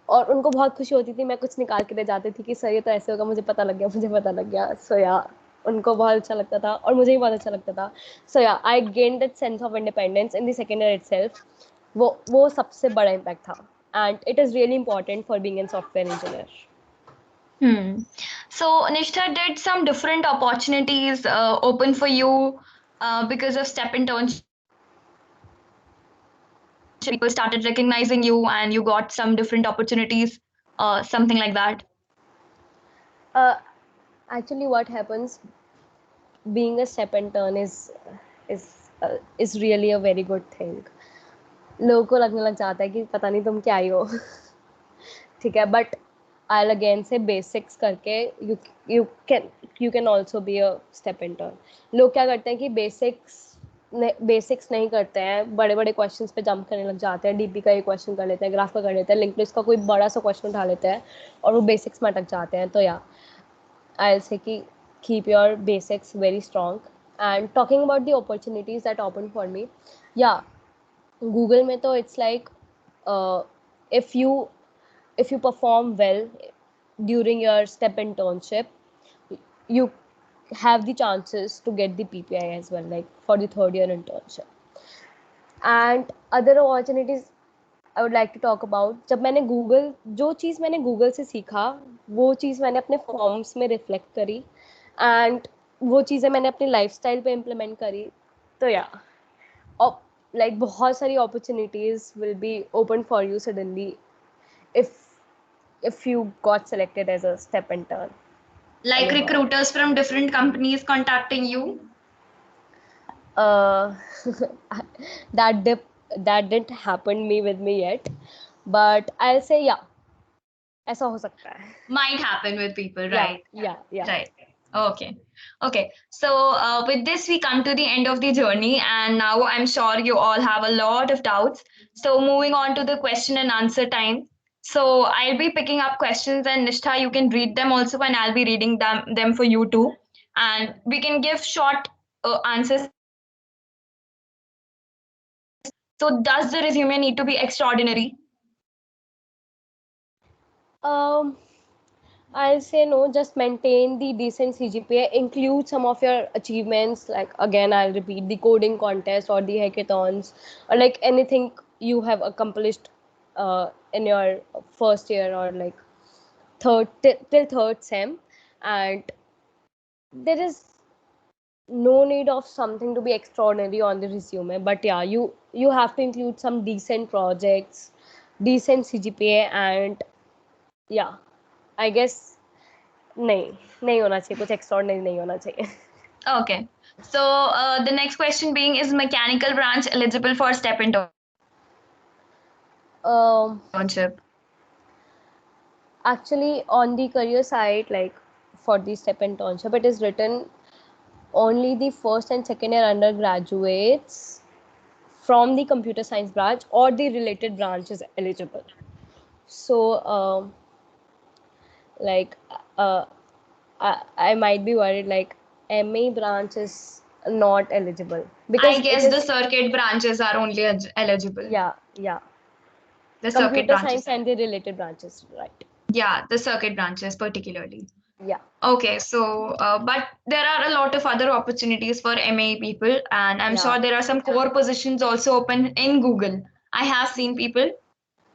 और उनको बहुत खुशी होती थी, मैं कुछ निकाल के ले जाती थी कि सर ये तो ऐसे होगा, मुझे पता लग गया, मुझे पता लग गया। सो या उनको बहुत अच्छा लगता था और मुझे भी बहुत अच्छा लगता था। सो या I gain that sense of independence in the second year itself. वो सबसे बड़ा इम्पैक्ट था and it is really important for being an software engineer. So Nishtha, did some different opportunities open for you because of step internship? People started recognizing you and you got some different opportunities, something like that? Actually what happens, being a step intern is really a very good thing. लोगों को लगने लग जाता है कि पता नहीं तुम क्या ही हो ठीक है। बट आई अगेन से बेसिक्स करके you can also be a step intern. लोग क्या करते हैं कि बेसिक्स नहीं करते हैं, बड़े बड़े क्वेश्चंस पे जंप करने लग जाते हैं। डीपी का एक क्वेश्चन कर लेते हैं, ग्राफ का कर लेते हैं, लिंक्डइन का कोई बड़ा सा क्वेश्चन उठा लेते हैं और वो बेसिक्स में अटक जाते हैं। तो या आई से कि keep your basics very strong. And talking about the opportunities that open for me, yeah, Google में तो it's like if you perform well during your step internship, you have the chances to get the PPI as well, like for the third year internship. And other opportunities I would like to talk about, जब मैंने जो चीज़ मैंने Google से सीखा वो चीज़ मैंने अपने forms में रिफ्लेक्ट करी एंड वो चीज़ें मैंने अपनी लाइफस्टाइल पे इम्प्लीमेंट करी। तो या लाइक बहुत सारी opportunities will be open for you suddenly if you got selected as a step intern. Like recruiters from different companies contacting you? Uh, that didn't happen with me yet, but I'll say yeah, ऐसा हो सकता है। Might happen with people, right? Yeah. Right. Okay. So with this, we come to the end of the journey, and now I'm sure you all have a lot of doubts. So moving on to the question and answer time. So I'll be picking up questions, and Nishtha, you can read them also, and I'll be reading them for you too. And we can give short answers. So does the resume need to be extraordinary? I'll say no, just maintain the decent CGPA, include some of your achievements, like again, I'll repeat the coding contest or the hackathons, or like anything you have accomplished in your first year or like till third sem. And there is no need of something to be extraordinary on the resume, but yeah, you have to include some decent projects, decent CGPA, and yeah, I guess नहीं नहीं होना चाहिए, कुछ extraordinary नहीं होना चाहिए. Okay. So the next question being, is mechanical branch eligible for step um, internship? Actually, on the career site, like for the step internship, it is written only the first and second year undergraduates from the computer science branch or the related branch is eligible. So, like, I might be worried, like, MA branch is not eligible because I it guess the is, circuit branches are only eligible. yeah, The circuit computer branches. science and the related branches, right? Yeah, the circuit branches particularly. Yeah, Okay, so but there are a lot of other opportunities for MA people, and I'm yeah, sure there are some core positions also open in Google. I have seen people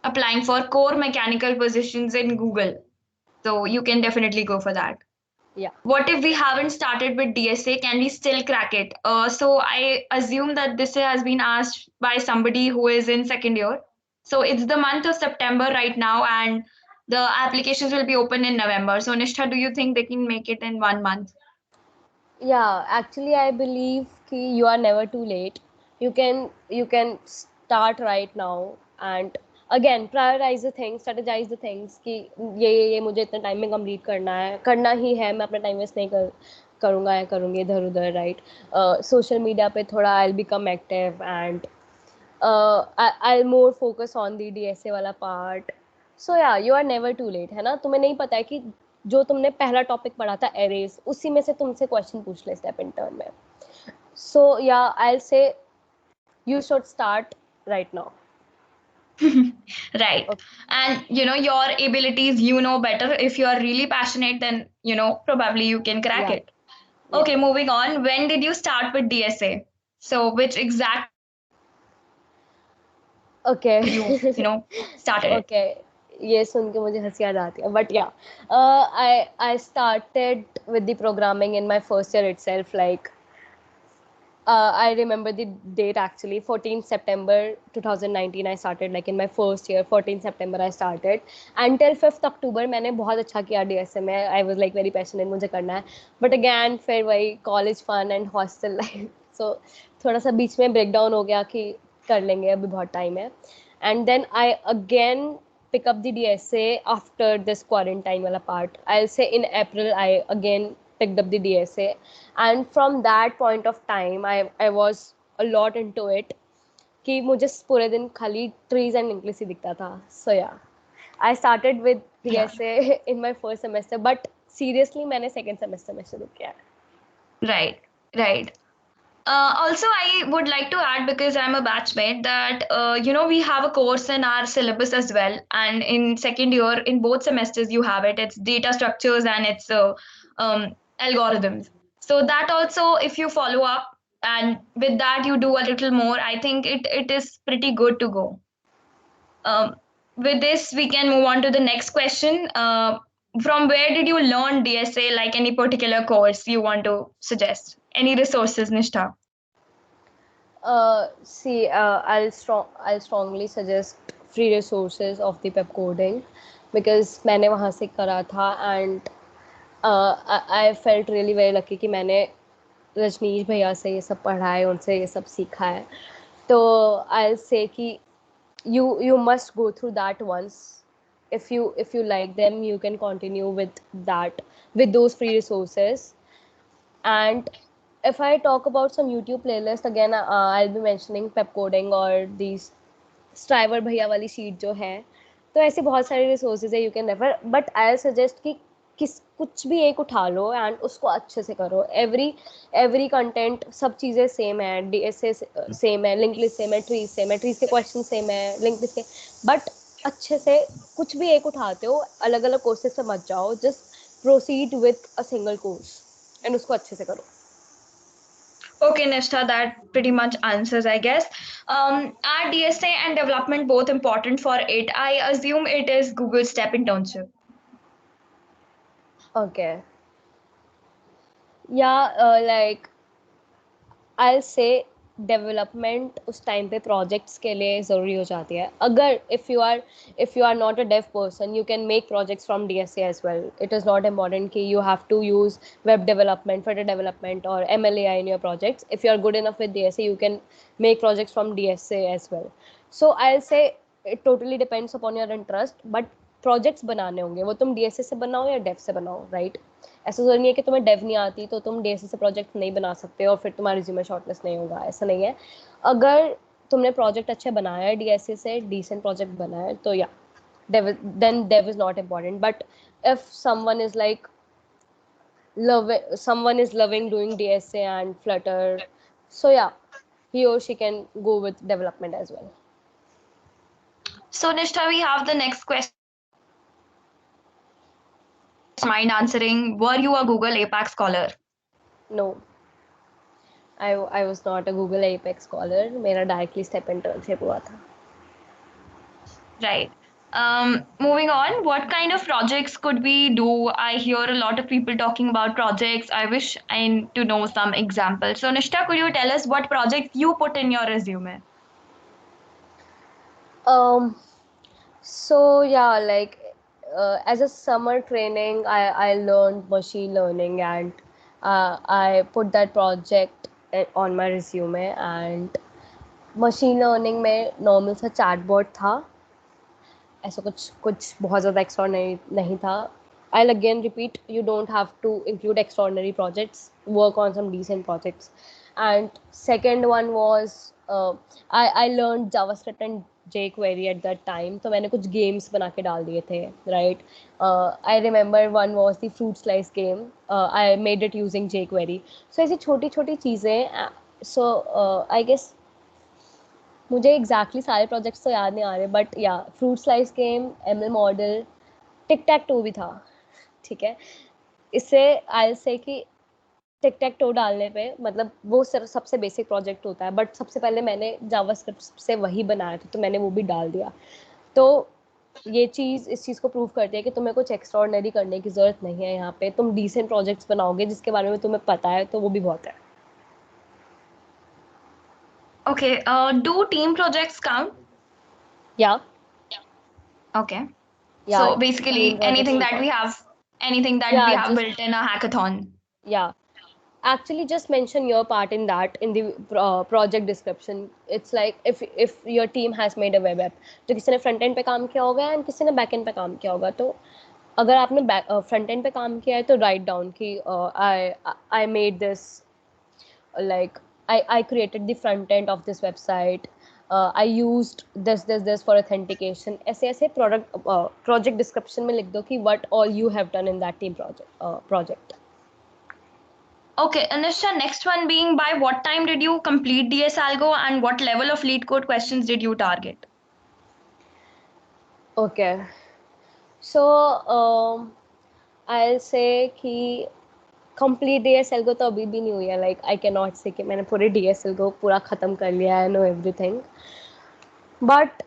applying for core mechanical positions in Google, so you can definitely go for that. yeah. What if we haven't started with DSA? Can we still crack it? So I assume that this has been asked by somebody who is in second year. So it's the month of September right now, and the applications will be open in November. So Nishtha, do you think they can make it in 1 month? Yeah, actually, I believe कि you are never too late. You can start right now and again prioritize the things, strategize the things कि ये मुझे इतने time में complete करना ही है, मैं अपना टाइम वेस्ट नहीं करूँगा या करूँगी इधर उधर, राइट. सोशल मीडिया पे थोड़ा I will become active and I more focus on the DSA वाला part. So ya you are never too late, है ना. तुम्हें नहीं पता है कि जो तुमने पहला टॉपिक पढ़ा था एरेज, उसी में से तुमसे क्वेश्चन पूछ ले स्टेप इंटर्न में. सो या आई से you should start right now. Right. Okay. And your abilities, better. If you are really passionate, then probably you can crack Yeah, it. yeah. Okay, moving on. When did you start with DSA? So which exact Okay. you started it? Okay. ये सुन के मुझे हंसी आ जाती है, but या I started with the programming in my first year itself. Like I remember the date actually, 14th September 2019 I started, like in my first year, 14th September I started. Until 5th October मैंने बहुत अच्छा किया DSA में. I was like very passionate, मुझे करना है. But again फिर वही college fun and hostel life. So थोड़ा सा बीच में breakdown हो गया कि कर लेंगे, अभी बहुत time है. And then I again pick up the DSA after this quarantine वाला part. I'll say in April I again picked up the DSA, and from that point of time I was a lot into it कि मुझे पूरे दिन खाली trees and English ही दिखता था. So yeah, I started with Yeah. DSA in my first semester, but seriously मैंने second semester में शुरू किया. Right, right. Also, I would like to add, because I'm a batchmate, that we have a course in our syllabus as well, and in second year, in both semesters, you have it. It's data structures and it's algorithms. So that also, if you follow up and with that you do a little more, I think it is pretty good to go. With this, we can move on to the next question. From where did you learn DSA? Like any particular course you want to suggest? Any resources, Nishtha? See, I'll strongly suggest free resources of the pep coding because मैंने वहाँ से करा था, and I felt really very lucky कि मैंने रजनीश भैया से ये सब पढ़ा है, उनसे ये सब सीखा है. तो I'll say कि you must go through that once. If you like them, you can continue with that, with those free resources. And if I talk about some YouTube playlist again, I'll be mentioning pep coding और these striver भैया वाली sheet जो है. तो ऐसे बहुत सारे resources है, you can refer, but I suggest कि कुछ भी एक उठा लो एंड उसको अच्छे से करो. एवरी कंटेंट, सब चीज़ें सेम है, DSA सेम है, लिंक लिस्ट सेम है, ट्रीज के क्वेश्चन सेम है, लिंक लिस्ट के. बट अच्छे से कुछ भी एक उठाते हो, अलग अलग कोर्सेज पे मत जाओ, just proceed with a single course and उसको अच्छे से करो. Okay, Nishtha, that pretty much answers, I guess. Are DSA and development both important for it? I assume it is Google Step internship. Okay. Yeah, like I'll say development उस time पे projects के लिए ज़रूरी हो जाती है. अगर if you are not a dev person, you can make projects from DSA as well. It is not important कि you have to use web development, Flutter development or MLAI in your projects. If you are good enough with DSA, you can make projects from DSA as well. So I'll say it totally depends upon your interest, but projects बनाने होंगे, वो तुम DSA से बनाओ या Dave से बनाओ, right? ऐसा ज़रूरी नहीं है कि तुम्हें डेव नहीं आती तो तुम DSA से प्रोजेक्ट नहीं बना सकते और फिर तुम्हारा रिज्यूमे शॉर्टलिस्ट नहीं होगा, ऐसा नहीं है. अगर तुमने प्रोजेक्ट अच्छे बनाया है DSA से, डिसेंट प्रोजेक्ट बनाया है, तो या then dev is not important. But if someone is loving doing DSA and Flutter, so yeah, he or she can go with development as well. So Nishtha, we have the next question. Mind answering, were you a Google Apex scholar? No, I was not a Google Apex scholar. मेरा directly step internship हुआ था. Right. Moving on, what kind of projects could we do? I hear a lot of people talking about projects. I wish I to know some examples. So Nishtha, could you tell us what projects you put in your resume? So yeah, like as a summer training, I learned machine learning, and I put that project on my resume. And machine learning में normal सा chatbot था, ऐसा कुछ कुछ बहुत ज़्यादा extraordinary नहीं था. I'll again repeat, you don't have to include extraordinary projects, work on some decent projects. And second one was I learned JavaScript and jQuery at that time, तो मैंने कुछ गेम्स बना के डाल दिए थे, right? I remember one was the fruit slice game. I made it using jQuery. So ऐसी छोटी छोटी चीज़ें. So I guess मुझे एग्जैक्टली सारे प्रोजेक्ट्स तो याद नहीं आ रहे, बट या fruit slice game, ML model, tic tac toe भी था, ठीक है. इससे आई से कि टिक टैक टो डालने पे मतलब वो सबसे बेसिक प्रोजेक्ट होता है, बट सबसे पहले मैंने जावास्क्रिप्ट से वही बनाया था, तो मैंने वो भी डाल दिया. तो ये चीज़ इस चीज़ को प्रूव करती है कि तुम्हें कुछ एक्स्ट्राऑर्डिनरी करने की ज़रूरत नहीं है. यहाँ पे तुम डिसेंट प्रोजेक्ट्स बनाओगे जिसके बारे में तुम्हें पता है, तो वो भी बहुत है. Okay, do team projects count? या Okay. या So basically anything that we have Yeah, built in a hackathon. yeah. Actually, just mention your part in that in the project description. It's like if your team has made a web app, तो किसी ने front end पे काम किया होगा and किसी ने back and पे काम किया होगा. तो अगर आपने फ्रंट एंड पे काम किया है तो राइट डाउन कि I made this, like I created the front end of this website. I used this for authentication. ऐसे ऐसे project description में लिख दो कि what all you have done in that team project. Okay, Anisha, next one being, by what time did you complete DS Algo and what level of lead code questions did you target? Okay. So I'll say कि complete DSL को तो अभी भी नहीं हुई है. Like I cannot say कि मैंने पूरे DSL को पूरा ख़त्म कर लिया है, know everything. But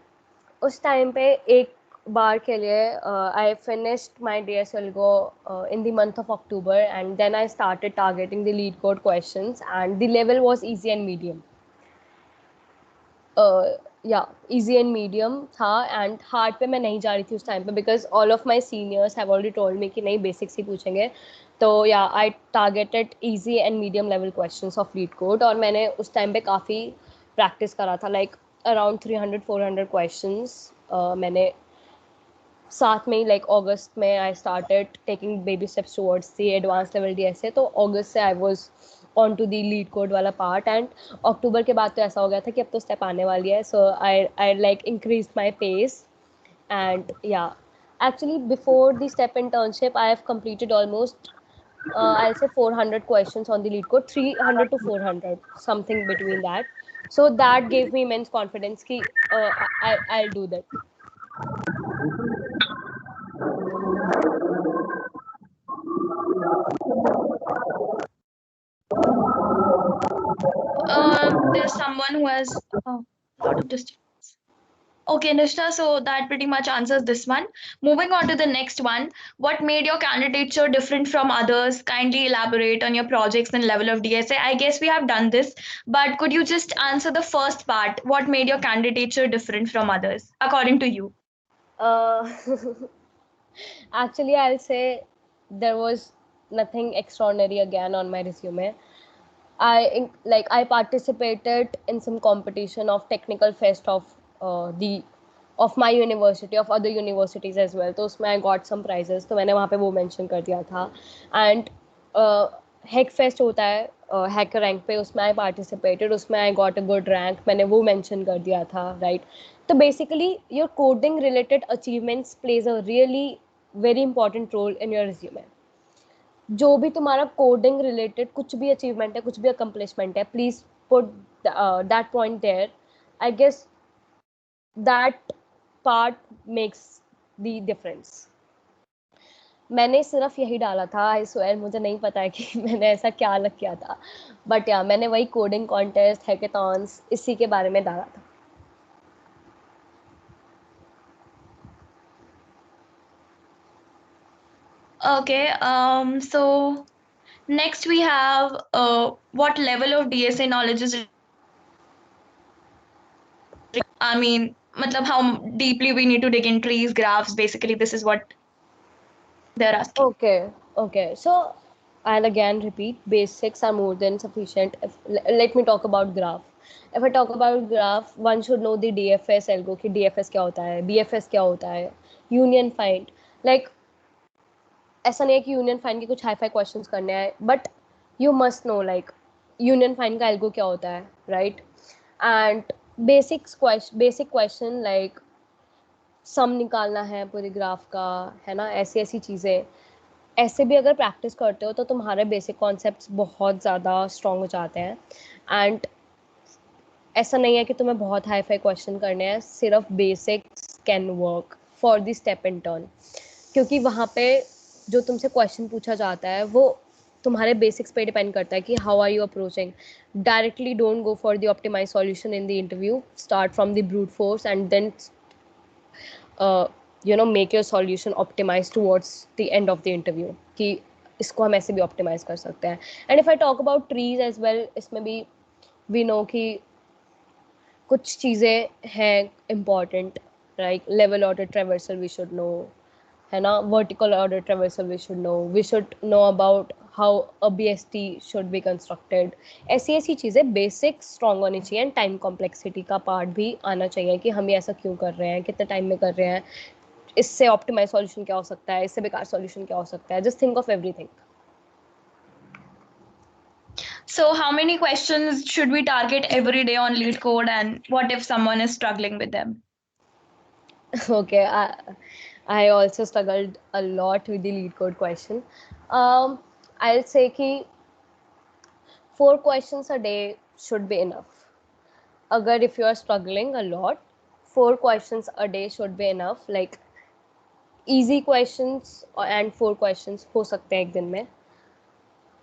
उस टाइम पे एक बार के लिए I finished my DSL Go in the month of October, and then I started targeting the lead code questions, and the level was easy and medium. या easy and medium था, and hard पे मैं नहीं जा रही थी उस time पे because all of my seniors have already told me कि नहीं basics ही पूछेंगे. तो या I targeted easy and medium level questions of lead code, और मैंने उस टाइम पे काफ़ी practice करा था, like around 300-400 questions. मैंने साथ में ही like अगस्त में I started taking baby steps towards the advanced level DSA. तो अगस्त से I was on to the lead code वाला part, and अक्टूबर के बाद तो ऐसा हो गया था कि अब तो step आने वाली है. So I like increased my pace, and yeah, actually before the step internship I have completed almost I'll say 400 questions on the lead code, 300 to 400, something between that. So that gave me immense confidence कि I'll do that. There's someone who has a lot of disturbance. Okay, Nishna, so that pretty much answers this one. Moving on to the next one. What made your candidature different from others? Kindly elaborate on your projects and level of DSA. I guess we have done this, but could you just answer the first part? What made your candidature different from others, according to you? Uh, Actually, I'll say there was nothing extraordinary again on my resume. I participated in some competition of technical fest the of my university, of other universities as well. तो उसमें I got some prizes, तो मैंने वहाँ पे वो mention कर दिया था. And हैक फेस्ट होता है हैकर रैंक पे, उसमें आई पार्टिसिपेटेड, उसमें I got a good rank, मैंने वो मेंशन कर दिया था, राइट. तो basically your coding related achievements plays a really very important role in your resume. जो भी तुम्हारा कोडिंग रिलेटेड कुछ भी अचीवमेंट है, कुछ भी अकम्पलिशमेंट है, please put that point there. I guess that part makes the difference. मैंने सिर्फ यही डाला था, आई स्वेयर मुझे नहीं पता है कि मैंने ऐसा क्या अलग किया था, बट या मैंने वही कोडिंग कॉन्टेस्ट, हैकेथॉन्स, इसी के बारे में डाला था. Okay, so next we have what level of DSA knowledge is, I mean, matlab how deeply we need to dig in trees, graphs, basically this is what they're asking. Okay, so I'll again repeat, basics are more than sufficient. Let me talk about graph. If I talk about graph, one should know the DFS algo, कि DFS क्या होता है, BFS क्या होता है, union find. Like ऐसा नहीं है कि यूनियन फाइंड के कुछ हाई फाई क्वेश्चंस करने हैं, but you must know like union find का एल्गो क्या होता है, राइट. And basic question like sum निकालना है पूरे ग्राफ का, है ना, ऐसी ऐसी चीज़ें. ऐसे भी अगर प्रैक्टिस करते हो तो तुम्हारे बेसिक कॉन्सेप्ट्स बहुत ज़्यादा स्ट्रॉन्ग हो जाते हैं. एंड ऐसा नहीं है कि तुम्हें बहुत हाई फाई क्वेश्चन करने हैं, सिर्फ basics can work for the step in turn. क्योंकि वहाँ पे जो तुमसे क्वेश्चन पूछा जाता है वो तुम्हारे बेसिक्स पे डिपेंड करता है कि how are you approaching. Directly don't go for the optimize solution in the interview, start from the brute force and then make your solution optimize towards the end of the interview कि इसको हम ऐसे भी optimize कर सकते हैं. And if I talk about trees as well, इसमें भी वी नो कि कुछ चीज़ें हैं important, like level order traversal we should know, है ना, vertical order traversal we should know about how a BST should be constructed. ऐसी ऐसी चीज़ें बेसिक स्ट्रॉन्ग होनी चाहिए. एंड टाइम कॉम्प्लेक्सिटी का पार्ट भी आना चाहिए कि हम ये ऐसा क्यों कर रहे हैं, कितने टाइम में कर रहे हैं, इससे ऑप्टिमाइज सॉल्यूशन क्या हो सकता है, इससे बेकार सॉल्यूशन क्या हो सकता है. Just think of everything. So how many questions should we target every day on lead code, and what if someone is struggling with them? Okay, I also struggled a lot with the lead code question. I'll say कि 4 questions a day should be enough. अगर if you are struggling a lot, 4 questions a day should be enough. Like easy questions and 4 questions हो सकते हैं एक दिन में.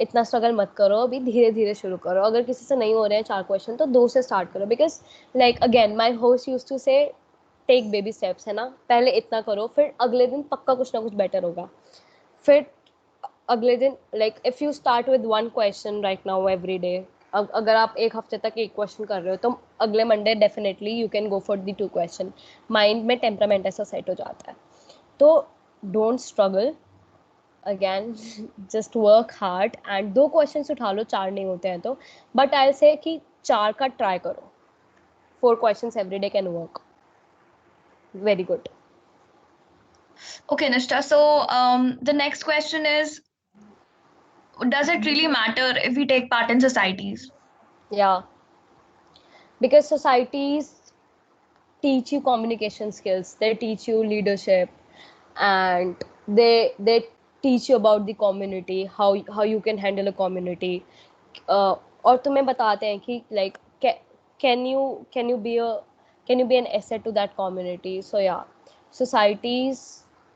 इतना struggle मत करो, अभी धीरे धीरे शुरू करो. अगर किसी से नहीं हो रहे हैं 4 क्वेश्चन तो 2 से स्टार्ट करो. Because like again my host use to say take baby steps, है ना. पहले इतना करो, फिर अगले दिन पक्का कुछ ना कुछ बेटर होगा. फिर अगले दिन like if you start with 1 question right now every day, अगर आप एक हफ्ते तक एक क्वेश्चन कर रहे हो तो अगले Monday definitely you can go for the 2 question. Mind में टेम्परामेंट ऐसा सेट हो जाता है. तो don't struggle, again just work hard. And 2 question उठा लो, 4 नहीं होते हैं तो, बट आई से कि 4 का ट्राई करो. 4 question every day can work very good. Okay, Nishta. So the next question is, does it really matter if we take part in societies? Yeah, because societies teach you communication skills, they teach you leadership, and they teach you about the community, how you can handle a community. और तुम्हें बताते हैं कि like can you be an asset to that community. So yeah, societies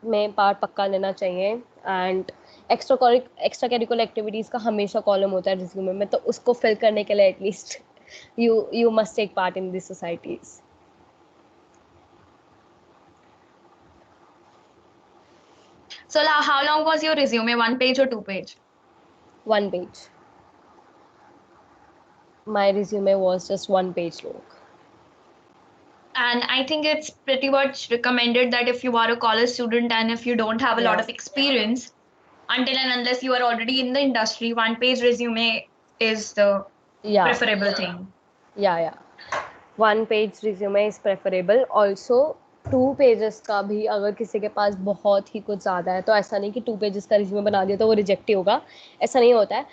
में part पक्का लेना चाहिए. And extra curricular activities का हमेशा कॉलम होता है रिज्यूमे में, तो उसको फिल करने के लिए at least you must take part in these societies. So how long was your resume? 1 page or 2 page? 1 page. My resume was just 1 page long. And I think it's pretty much recommended that if you are a college student and if you don't have a lot Yeah. of experience, until and unless you are already in the industry, 1 page resume is the Yeah. preferable thing. Yeah. 1 page resume is preferable. Also 2 pages का भी अगर किसी के पास बहुत ही कुछ ज़्यादा है तो ऐसा नहीं कि 2 pages का रिज्यूमे बना दिया तो वो रिजेक्ट ही होगा, ऐसा नहीं होता है.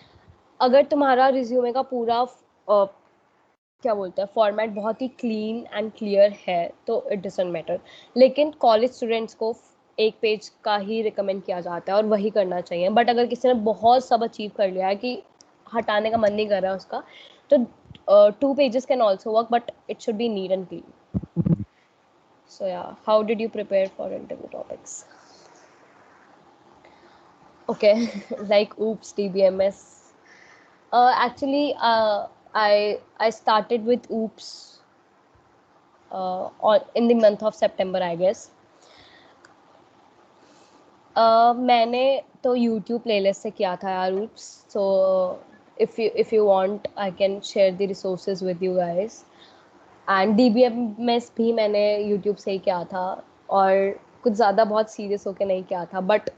अगर तुम्हारा रिज्यूमे का पूरा क्या बोलते हैं फॉर्मेट बहुत ही क्लीन एंड क्लियर है तो इट डजंट मैटर. लेकिन कॉलेज स्टूडेंट्स को 1 पेज का ही रिकमेंड किया जाता है और वही करना चाहिए. बट अगर किसी ने बहुत सब अचीव कर लिया है कि हटाने का मन नहीं कर रहा है उसका, तो 2 pages can also work, but it should be neat and clean. So yeah, how did you prepare for interview topics? Okay, like oops DBMS. Actually, I started with oops in the month of September, I guess. मैंने तो YouTube playlist से किया था यार oops. So if you want, I can share the resources with you guys. And DBMS भी मैंने YouTube से ही किया था और कुछ ज़्यादा बहुत सीरियस होकर नहीं किया था. But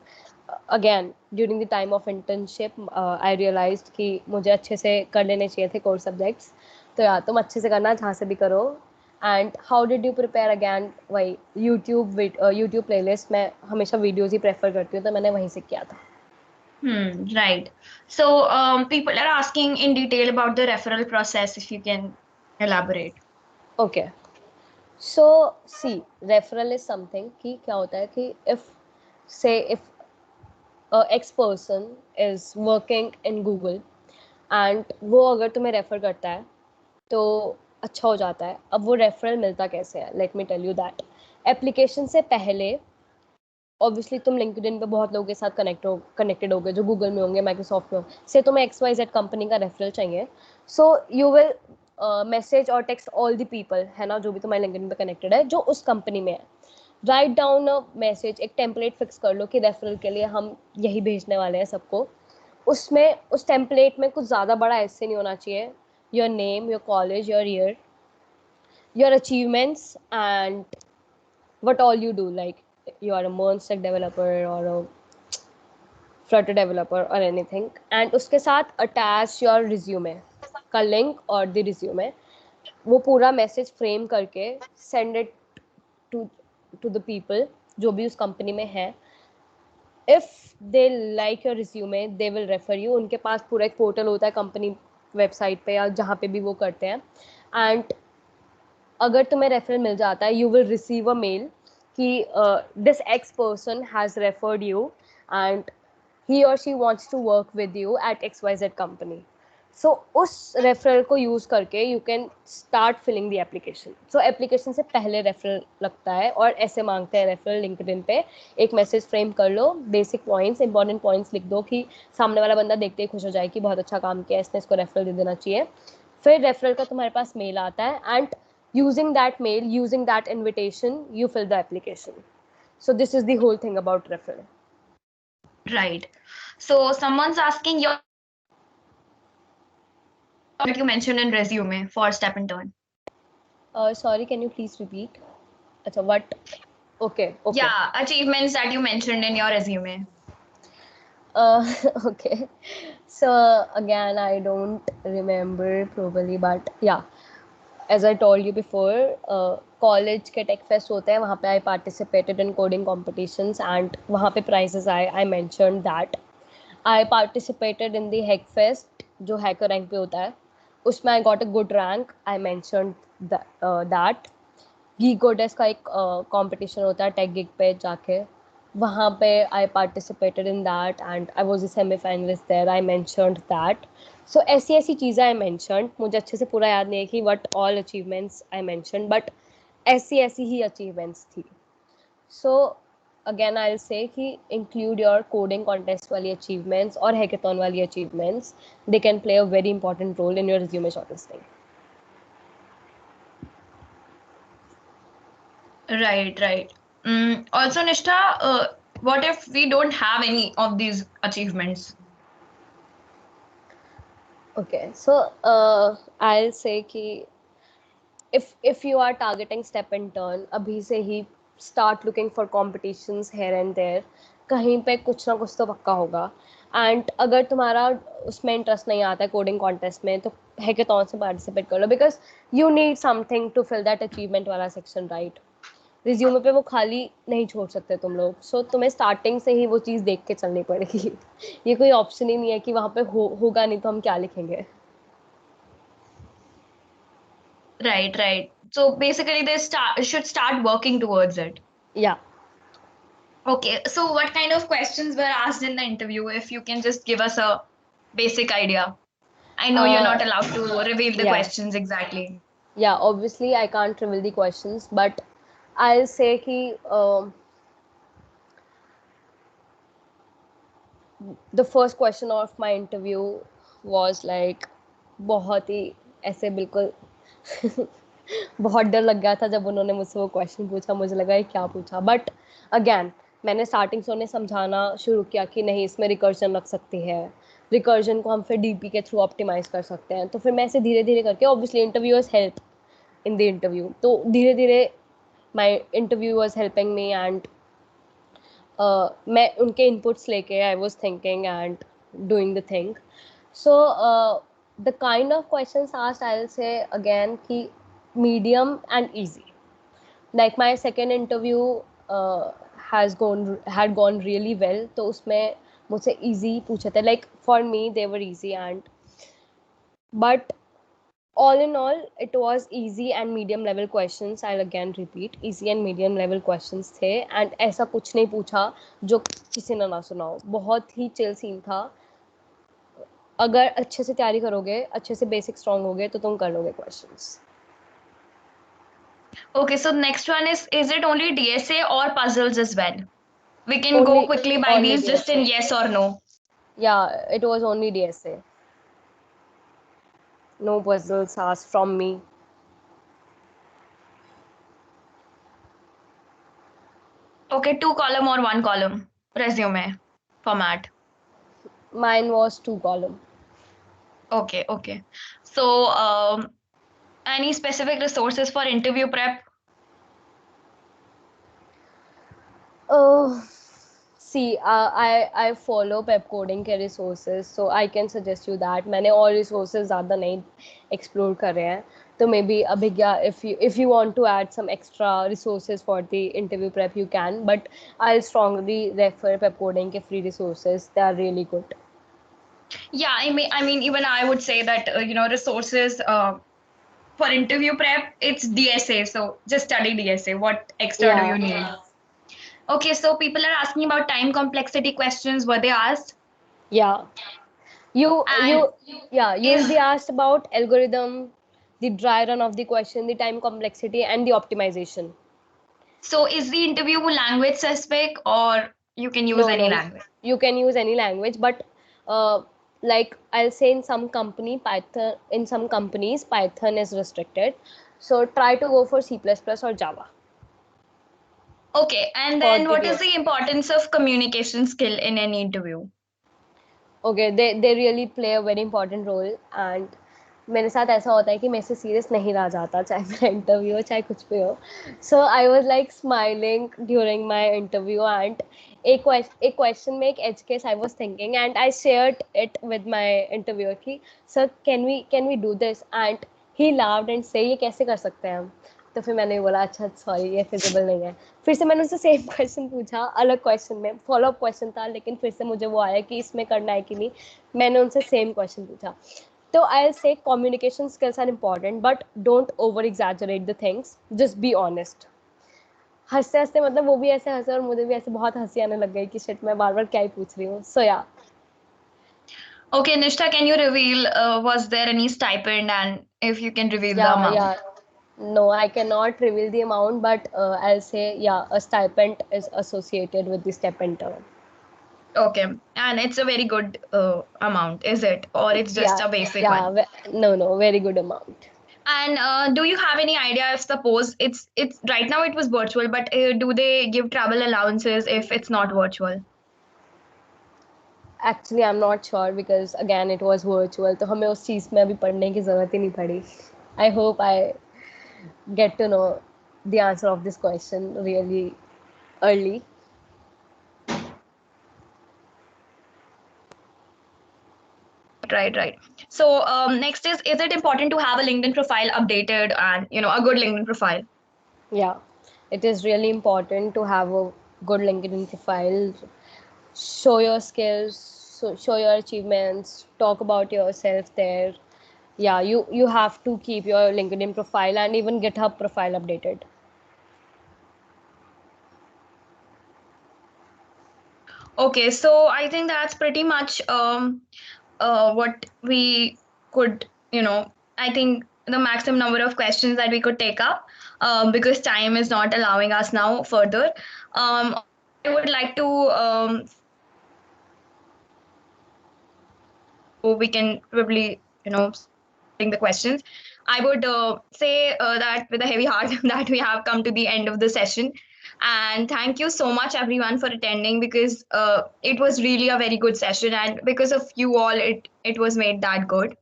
again during the time of internship I realized कि मुझे अच्छे से कर लेने चाहिए थे कोर सब्जेक्ट्स. तो यार तुम अच्छे से करना जहाँ से भी करो. And how did you prepare? Again वही यूट्यूब प्लेलिस्ट. मैं हमेशा वीडियोज़ ही प्रेफर करती हूँ तो मैंने वहीं से किया था. Right. So people are asking in detail about the referral process, if you can elaborate. Okay so see referral is something कि क्या होता है कि if X person is working in Google and वो अगर तुम्हें रेफर करता है तो अच्छा हो जाता है. अब वो रेफरल मिलता कैसे है? Let me tell you that. Application से पहले ऑब्वियसली तुम लिंक्डइन पे बहुत लोगों के साथ कनेक्टेड होगे जो गूगल में होंगे, माइक्रोसॉफ्ट में होंगे. से तुम्हें XYZ कंपनी का रेफरल चाहिए, सो यू विल मैसेज और टेक्स्ट ऑल द पीपल है ना जो भी तुम्हारे लिंक्डइन पे कनेक्टेड है जो उस कंपनी में है. राइट डाउन अ मैसेज, एक टेम्पलेट फिक्स कर लो कि रेफरल के लिए हम यही भेजने वाले हैं सबको. उसमें उस टेम्पलेट में कुछ ज़्यादा बड़ा ऐसे नहीं होना चाहिए. Your name, your college, your year, your achievements and what all you do, like you are a Monstack developer or a Flutter developer or anything, and उसके साथ attach your resume का link और the resume. वो पूरा message frame करके send it to the people जो भी उस कंपनी में है. if they like your resume they will refer you. उनके पास पूरा एक पोर्टल होता है कंपनी वेबसाइट पे या जहाँ पे भी वो करते हैं. एंड अगर तुम्हें रेफरल मिल जाता है you will receive a mail कि this X person has referred you and he और she wants to work with you at XYZ company. So उस रेफरल को यूज़ करके you can start filling the application. So application से पहले referral लगता है और ऐसे मांगते हैं रेफरल. लिंक्डइन पे एक मैसेज फ्रेम कर लो, बेसिक पॉइंट्स, इंपॉर्टेंट पॉइंट्स लिख दो कि सामने वाला बंदा देखते ही खुश हो जाए कि बहुत अच्छा काम किया, इसने इसको रेफरल दे देना चाहिए. फिर रेफरल का तुम्हारे पास मेल आता है and using that mail, using that invitation, you fill the application. So this is the whole thing about referral. Right. So someone's asking your that you mentioned in resume for step and turn. Sorry, can you please repeat? Acha, what? Okay. Yeah, achievements that you mentioned in your resume. Okay. So again, I don't remember probably, but yeah. As I told you before, college के tech fest होते हैं, वहाँ पे I participated in coding competitions and वहाँ पे prices आए. आई mentioned that. I participated in the hack fest जो hacker rank पे होता है, उसमें I got a good rank. I mentioned that. Geek गोडेस का एक कॉम्पिटिशन होता है टेक गिग पे जाके, वहाँ पे I participated in that and I was a semifinalist there. I mentioned that. So ऐसी ऐसी चीज़ें आई मैंशनड. मुझे अच्छे से पूरा याद नहीं है कि what all achievements I mentioned, but ऐसी ऐसी ही अचीवमेंट्स थी. So again I will say कि इंक्लूड योर कोडिंग कॉन्टेस्ट वाली अचीवमेंट्स और हैकेथॉन वाली achievements. They can play a very important role in your resume shortlisting. Right. Also, Nishtha, What if we don't have any of these achievements? Okay, so I'll say कि if you are targeting step and turn, अभी से ही start looking for competitions here and there, कहीं पे कुछ ना कुछ तो पक्का होगा. And अगर तुम्हारा उसमें इंटरेस्ट नहीं आता है कोडिंग कॉन्टेस्ट में, तो हैकेथॉन से पार्टिसिपेट कर लो, because you need something to fill that achievement वाला सेक्शन, राइट? रिज्यूमे पे वो खाली नहीं छोड़ सकते तुम लोग. सो तुम्हें स्टार्टिंग से ही वो चीज़ देख के चलनी पड़ेगी. ये कोई ऑप्शन ही नहीं है कि वहाँ पे होगा नहीं तो हम क्या लिखेंगे. Right. So basically, they should start working towards it. या Okay, so what kind of questions were asked in the interview? If you can just give us a basic idea. I know you're not allowed to reveal the yeah. questions exactly. Yeah, obviously I can't reveal the questions, but I'll say कि the first question of my interview was like बहुत ही ऐसे बिल्कुल बहुत डर लग गया था जब उन्होंने मुझसे वो क्वेश्चन पूछा. मुझे लगा ये क्या पूछा, बट अगेन मैंने स्टार्टिंग से उन्हें समझाना शुरू किया कि नहीं, इसमें रिकर्जन रख सकती है, रिकर्जन को हम फिर डीपी के थ्रू ऑप्टिमाइज कर सकते हैं. तो फिर मैं ऐसे धीरे धीरे करके, obviously interviewers help in the interview, तो धीरे धीरे my interview was helping me, and मैं उनके inputs लेके I was thinking and doing the thing. So the kind of questions asked, I'll say again कि medium and easy. Like my second interview had gone really well, तो उसमें मुझसे easy पूछे थे. Like for me they were easy, and but all in all, it was easy and medium level questions. I'll again repeat, easy and medium level questions थे, and ऐसा कुछ नहीं पूछा जो किसी ने ना सुना हो. बहुत ही चिल सीन था. अगर अच्छे से तैयारी करोगे, अच्छे से बेसिक स्ट्रॉन्ग होगे, तो तुम कर लोगे questions. Okay, so next one is it only DSA or puzzles as well? We can go Only- quickly by only these just in yes or no. Yeah, it was only DSA. No puzzles asked from me. Okay, 2 column or 1 column resume format. Mine was 2 column. Okay. So, any specific resources for interview prep? See, I follow pep coding के resources, so I can suggest you that. मैंने और resources ज़्यादा नहीं explore कर रहे हैं, तो maybe Abhigya, if you want to add some extra resources for the interview prep, you can. But I'll strongly refer pep coding के free resources. They are really good. Yeah, I mean, even I would say that resources for interview prep, it's DSA. So just study DSA. What extra do Yeah. you need? Okay, so people are asking about time complexity questions. Were they asked? Yeah. You And will be asked about algorithm, the dry run of the question, the time complexity, and the optimization. So is the interview language specific, or you can use any language? You can use any language, but like I'll say in some companies Python is restricted, so try to go for C++ or Java. Okay, and then what is the importance of communication skill in any interview? Okay, they really play a very important role, and मेरे साथ ऐसा होता है कि मेरे से serious नहीं रहा जाता, चाहे मेरा इंटरव्यू हो चाहे कुछ भी हो. So I was like smiling during my interview, and एक क्वेश्चन में एक edge case I was thinking, and I shared it with my interviewer कि sir can we do this, and he laughed and say ये कैसे कर सकते हैं हम. तो फिर मैंने बोला अच्छा सॉरी, ये फिजिबल नहीं है. फिर से मैंने उससे सेम क्वेश्चन पूछा, अलग क्वेश्चन में फॉलोअप क्वेश्चन था, लेकिन फिर से मुझे वो आया कि इसमें करना है कि नहीं. मैंने उनसे सेम क्वेश्चन पूछा. So I'll say communication skills are important, but don't over exaggerate the things. Just be honest. हंसते हंसते मतलब वो भी ऐसे हंसे और मुझे भी ऐसे बहुत हंसी आने लग गई कि शिट मैं बार बार क्या ही पूछ रही हूँ. So yeah. Okay, Nishtha, can you reveal was there any stipend, and if you can reveal the amount? Yeah. No, I cannot reveal the amount, but I'll say yeah, a stipend is associated with the stipend term. Okay, and it's a very good amount, is it? Or it's just a basic one? No, very good amount. And do you have any idea if suppose it's right now it was virtual, but do they give travel allowances if it's not virtual? Actually, I'm not sure because again it was virtual, तो हमें उस चीज़ में अभी पढ़ने की ज़रूरत ही नहीं पड़ी. I hope I get to know the answer of this question really early. Right. So next is it important to have a LinkedIn profile updated and a good LinkedIn profile? Yeah, it is really important to have a good LinkedIn profile. Show your skills, show your achievements, talk about yourself there. Yeah, you have to keep your LinkedIn profile and even GitHub profile updated. Okay, so I think that's pretty much what we could, I think the maximum number of questions that we could take up because time is not allowing us now further. I would like to we can probably, the questions. I would say that with a heavy heart that we have come to the end of the session. And thank you so much, everyone, for attending because it was really a very good session. And because of you all, it was made that good.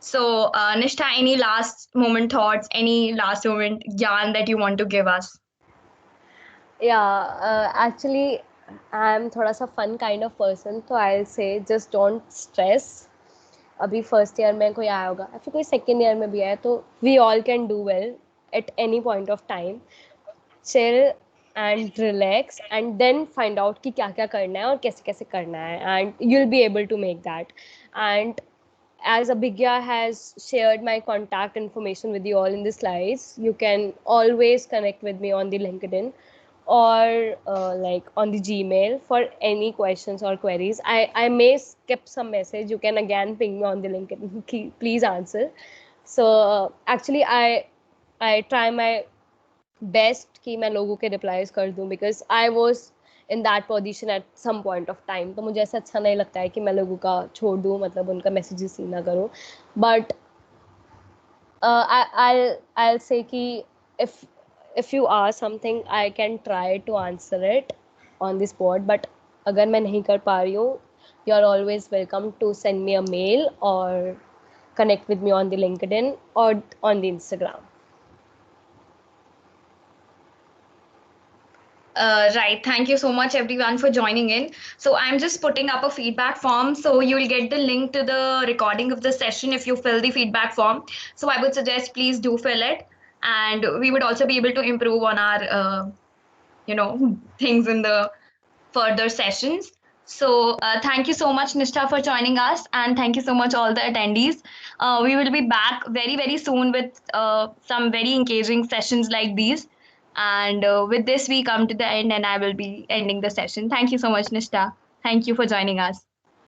So, Nishtha, any last moment thoughts, any last moment yarn that you want to give us? Yeah, actually, I'm थोड़ा सा fun kind of person, so I'll say just don't stress. अभी first year में कोई आया होगा या फिर कोई सेकेंड ईयर में भी आया तो we all can do well at any point of time. Chill and relax and then find out कि क्या क्या करना है और कैसे कैसे करना है and you will be able to make that. And as Abhigya has shared my contact information with you all in the slides, you can always connect with me on the LinkedIn or like on the Gmail for any questions or queries. I may skip some message. You can again ping me on the LinkedIn. Please answer. So actually I try my best कि मैं लोगों के replies कर दूं because I was in that position at some point of time. तो मुझे ऐसा अच्छा नहीं लगता है कि मैं लोगों का छोड़ दूं, मतलब उनका मैसेज रिसीव ना करूं. बट I'll say कि if you ask something I can try to answer it on the spot. But अगर मैं नहीं कर पा रही हूँ, you are always welcome to send me a mail or connect with me on the LinkedIn or on the Instagram. Right. Thank you so much, everyone, for joining in. So I'm just putting up a feedback form. So you'll get the link to the recording of the session if you fill the feedback form. So I would suggest please do fill it, and we would also be able to improve on our, things in the further sessions. So thank you so much, Nishtha, for joining us, and thank you so much all the attendees. We will be back very, very soon with some very engaging sessions like these. And with this, we come to the end, and I will be ending the session. Thank you so much, Nishtha. Thank you for joining us.